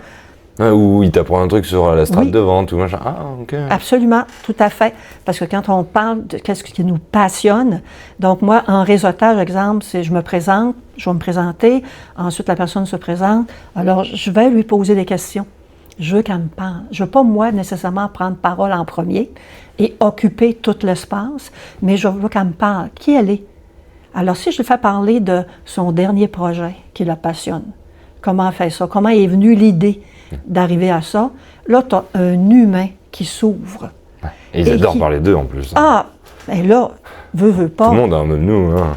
Ouais, ou il t'apprend un truc sur la strate Oui. de vente ou machin. Ah, ok. Absolument, tout à fait. Parce que quand on parle de qu'est-ce qui nous passionne, donc moi, en réseautage, exemple, c'est je vais me présenter, ensuite la personne se présente, alors je vais lui poser des questions. Je veux qu'elle me parle. Je ne veux pas, moi, nécessairement prendre parole en premier et occuper tout l'espace, mais je veux qu'elle me parle. Qui elle est? Alors, si je lui fais parler de son dernier projet qui la passionne, comment elle fait ça? Comment est venue l'idée d'arriver à ça? Là, tu as un humain qui s'ouvre. Ouais. Et ils adorent parler d'eux en plus. Ah! Et là, veux pas. Tout le monde, hein, même nous. Hein.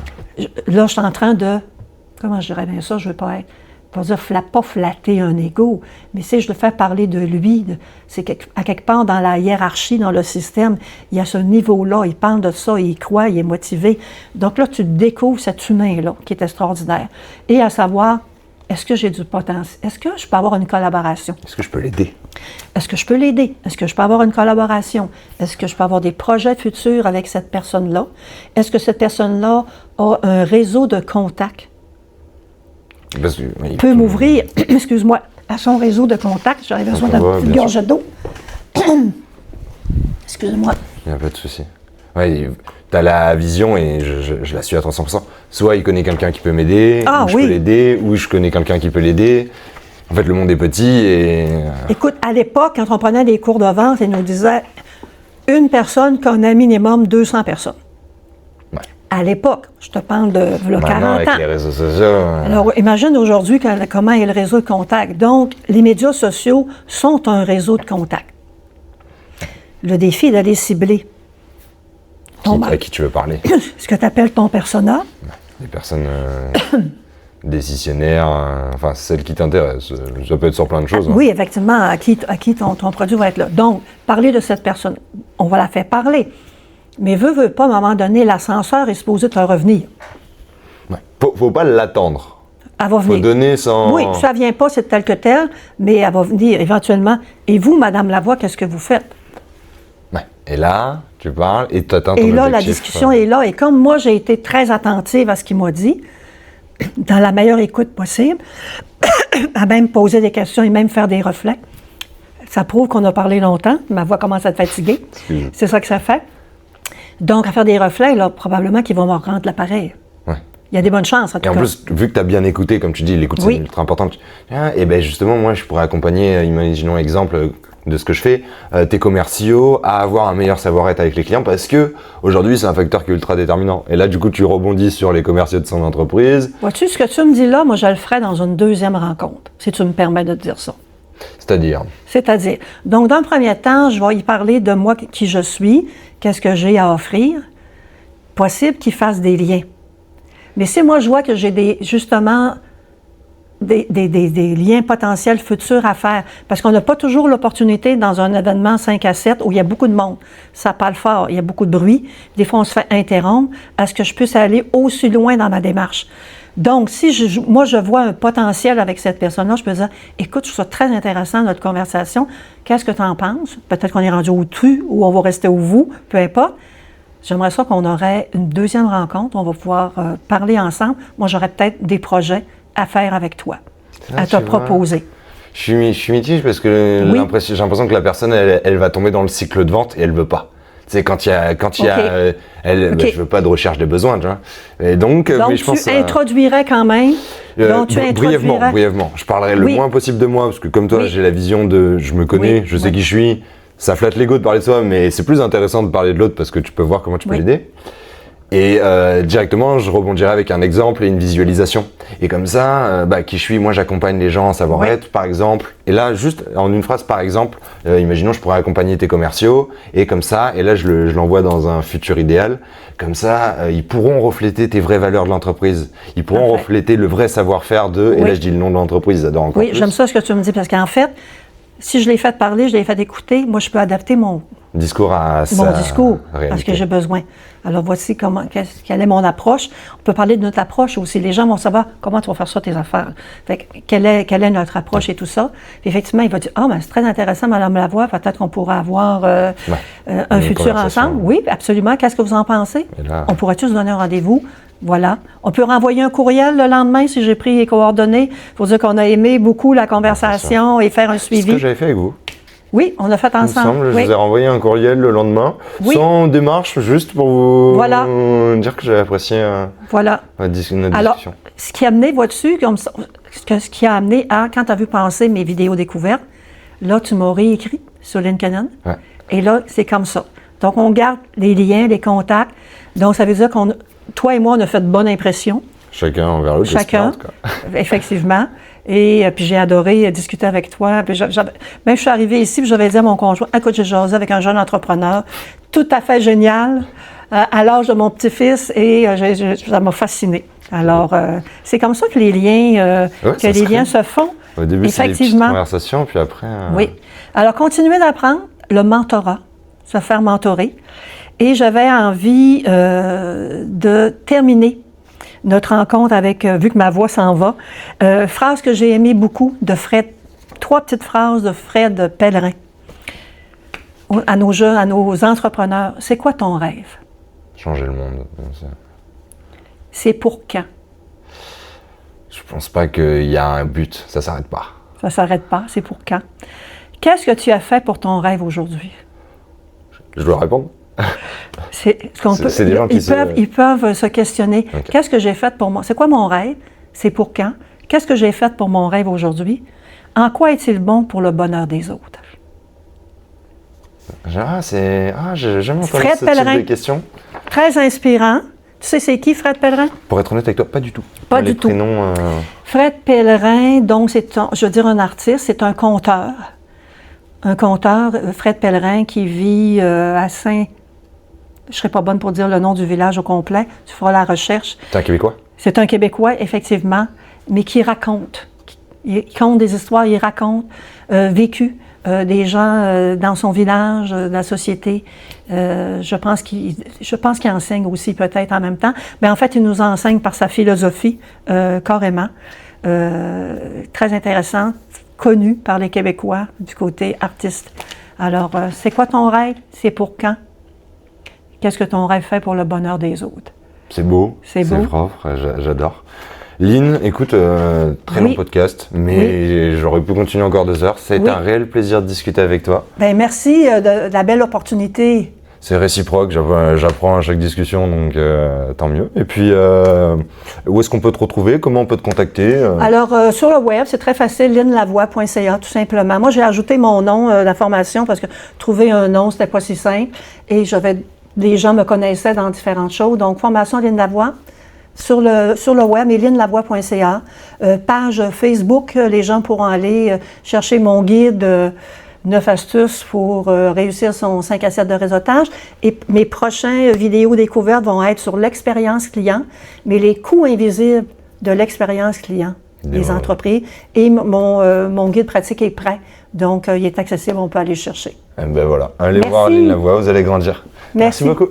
Là, je suis en train de... Comment je dirais bien ça? Je ne veux pas être... Pas dire pas flatter un ego, mais si je le fais parler de lui, c'est à quelque part dans la hiérarchie, dans le système, il y a ce niveau-là, il parle de ça, il y croit, il est motivé. Donc là, tu découvres cet humain-là qui est extraordinaire. Et à savoir, est-ce que j'ai du potentiel? Est-ce que je peux avoir une collaboration? Est-ce que je peux l'aider? Est-ce que je peux l'aider? Est-ce que je peux avoir une collaboration? Est-ce que je peux avoir des projets futurs avec cette personne-là? Est-ce que cette personne-là a un réseau de contacts? Peut m'ouvrir, excuse-moi, à son réseau de contacts. J'aurais besoin d'un petit gorgée d'eau. Excuse-moi. Il n'y a pas de souci. Ouais, tu as la vision et je la suis à 300%. Soit il connaît quelqu'un qui peut m'aider, ou je peux l'aider, ou je connais quelqu'un qui peut l'aider. En fait, le monde est petit et... Écoute, à l'époque, quand on prenait des cours de vente, ils nous disaient une personne connaît minimum 200 personnes. À l'époque, je te parle de 40 ans. Avec les réseaux sociaux... Alors, imagine aujourd'hui comment est le réseau de contacts. Donc, les médias sociaux sont un réseau de contacts. Le défi est d'aller cibler. À qui tu veux parler? Ce que tu appelles ton persona. Des personnes décisionnaires, enfin, celles qui t'intéressent. Ça peut être sur plein de choses. Oui, effectivement, à qui ton produit va être là. Donc, parler de cette personne, on va la faire parler. Mais veux pas, à un moment donné, l'ascenseur est supposé te revenir. Ouais. Faut pas l'attendre. Elle va venir. Faut donner sans... Oui, ça ne vient pas, c'est tel que tel, mais elle va venir éventuellement. Et vous, Madame Lavoie, qu'est-ce que vous faites? Ouais. Et là, tu parles et tu atteins ton objectif. Et là, la discussion est là. Et comme moi, j'ai été très attentive à ce qu'il m'a dit, dans la meilleure écoute possible, à même poser des questions et même faire des reflets, ça prouve qu'on a parlé longtemps. Ma voix commence à être fatiguée. C'est ça que ça fait. Donc, à faire des reflets, là, probablement qu'ils vont me rendre l'appareil. Ouais. Il y a des bonnes chances, en tout cas. Et en plus, vu que tu as bien écouté, comme tu dis, l'écoute, c'est ultra important. Et bien justement, moi, je pourrais accompagner, imaginons l'exemple de ce que je fais, tes commerciaux à avoir un meilleur savoir-être avec les clients parce que aujourd'hui, c'est un facteur qui est ultra déterminant. Et là, du coup, tu rebondis sur les commerciaux de son entreprise. Vois-tu, ce que tu me dis là, moi, je le ferais dans une deuxième rencontre, si tu me permets de te dire ça. C'est-à-dire? C'est-à-dire, donc dans le premier temps, je vais y parler de moi, qui je suis, qu'est-ce que j'ai à offrir, possible qu'il fasse des liens. Mais si moi je vois que j'ai justement des liens potentiels futurs à faire, parce qu'on n'a pas toujours l'opportunité dans un événement 5 à 7 où il y a beaucoup de monde, ça parle fort, il y a beaucoup de bruit, des fois on se fait interrompre, à ce que je puisse aller aussi loin dans ma démarche. Donc, si moi, je vois un potentiel avec cette personne-là, je peux dire, écoute, je trouve ça très intéressant, notre conversation. Qu'est-ce que tu en penses? Peut-être qu'on est rendu au tu ou on va rester au vous, peu importe. J'aimerais ça qu'on aurait une deuxième rencontre, on va pouvoir parler ensemble. Moi, j'aurais peut-être des projets à faire avec toi, à te proposer. Je suis mitigé parce que j'ai l'impression que la personne, elle va tomber dans le cycle de vente et elle veut pas. C'est quand il y a, je veux pas de recherche des besoins, tu vois. Et donc mais je pense tu introduirais quand même. Brièvement. Je parlerai le moins possible de moi parce que comme toi, j'ai la vision de, je me connais, je sais qui je suis. Ça flatte l'ego de parler de soi, mais c'est plus intéressant de parler de l'autre parce que tu peux voir comment tu peux l'aider. Et directement, je rebondirai avec un exemple et une visualisation. Et comme ça, qui je suis, moi j'accompagne les gens à savoir-être, par exemple. Et là, juste en une phrase, par exemple, imaginons je pourrais accompagner tes commerciaux. Et comme ça, et là je l'envoie dans un futur idéal. Comme ça, ils pourront refléter tes vraies valeurs de l'entreprise. Ils pourront refléter le vrai savoir-faire d'eux. Et là, je dis le nom de l'entreprise, ils adorent encore plus. Oui, j'aime ça ce que tu me dis parce qu'en fait, si je l'ai fait parler, je l'ai fait écouter, moi je peux adapter Discours à Mon discours, réalité. parce que j'ai besoin. Alors voici quelle est mon approche. On peut parler de notre approche aussi. Les gens vont savoir comment tu vas faire ça, tes affaires. Fait que, quelle est notre approche et tout ça. Puis effectivement, il va dire, ben, c'est très intéressant, Madame Lavoie, peut-être qu'on pourra avoir un futur ensemble. Oui, absolument. Qu'est-ce que vous en pensez? Là... On pourrait-tu se donner un rendez-vous? Voilà. On peut renvoyer un courriel le lendemain si j'ai pris les coordonnées pour dire qu'on a aimé beaucoup la conversation et faire un suivi. C'est ce que j'avais fait avec vous. Oui, on l'a fait ensemble. Je vous ai renvoyé un courriel le lendemain, sans démarche, juste pour vous dire que j'avais apprécié notre discussion. Alors, ce qui a amené, vois-tu, ce qui a amené à, quand tu as vu passer mes vidéos découvertes, là, tu m'as réécrit sur LinkedIn. Ouais. Et là, c'est comme ça. Donc, on garde les liens, les contacts. Donc, ça veut dire toi et moi, on a fait de bonne impression. Chacun envers l'autre. Chacun, effectivement. Et puis j'ai adoré discuter avec toi. Puis je suis arrivée ici, puis j'avais dit à mon conjoint, écoute, j'ai jasé avec un jeune entrepreneur, tout à fait génial, à l'âge de mon petit-fils, et ça m'a fascinée. Alors, c'est comme ça que les liens, se font. Au début, c'est des petites conversations, puis après... Oui. Alors, continuer d'apprendre, le mentorat, se faire mentorer. Et j'avais envie de terminer notre rencontre avec, vu que ma voix s'en va, phrase que j'ai aimée beaucoup de Fred, 3 petites phrases de Fred Pellerin à nos jeunes, à nos entrepreneurs. C'est quoi ton rêve? Changer le monde. C'est pour quand? Je pense pas qu'il y a un but, ça s'arrête pas. Ça s'arrête pas, c'est pour quand? Qu'est-ce que tu as fait pour ton rêve aujourd'hui? Je dois répondre? Des gens ils peuvent se questionner. Okay. Qu'est-ce que j'ai fait pour moi? C'est quoi mon rêve? C'est pour quand? Qu'est-ce que j'ai fait pour mon rêve aujourd'hui? En quoi est-il bon pour le bonheur des autres? J'ai jamais entendu Fred ce Pellerin, type de questions. Très inspirant. Tu sais c'est qui, Fred Pellerin? Pour être honnête avec toi, pas du tout. Pas du tout. Fred Pellerin, donc c'est un artiste, c'est un conteur. Un conteur, Fred Pellerin, qui vit à Saint... Je ne serais pas bonne pour dire le nom du village au complet. Tu feras la recherche. C'est un Québécois? C'est un Québécois, effectivement, mais qui raconte. Il compte des histoires, il raconte vécu des gens dans son village, de la société. Je pense qu'il enseigne aussi peut-être en même temps. Mais en fait, il nous enseigne par sa philosophie, carrément. Très intéressante, connue par les Québécois du côté artiste. Alors, c'est quoi ton rêve? C'est pour quand? Qu'est-ce que ton rêve fait pour le bonheur des autres? C'est beau, c'est propre, j'adore. Lynn, écoute, très long podcast, mais j'aurais pu continuer encore 2 heures. Ça a été un réel plaisir de discuter avec toi. Ben, merci de la belle opportunité. C'est réciproque, j'apprends à chaque discussion, donc tant mieux. Et puis, où est-ce qu'on peut te retrouver? Comment on peut te contacter? Alors, sur le web, c'est très facile, lynnelavoie.ca, tout simplement. Moi, j'ai ajouté mon nom d'information parce que trouver un nom, c'était pas si simple. Et les gens me connaissaient dans différentes choses. Donc, formation Lynn Lavoie sur le web, et lynnelavoie.ca. Page Facebook, les gens pourront aller chercher mon guide 9 astuces pour réussir son 5 assiettes de réseautage. Et mes prochaines vidéos découvertes vont être sur l'expérience client, mais les coûts invisibles de l'expérience client des entreprises. Et mon guide pratique est prêt. Donc, il est accessible, on peut aller le chercher. Ben voilà, allez voir Lynn Lavoie, vous allez grandir. Merci beaucoup.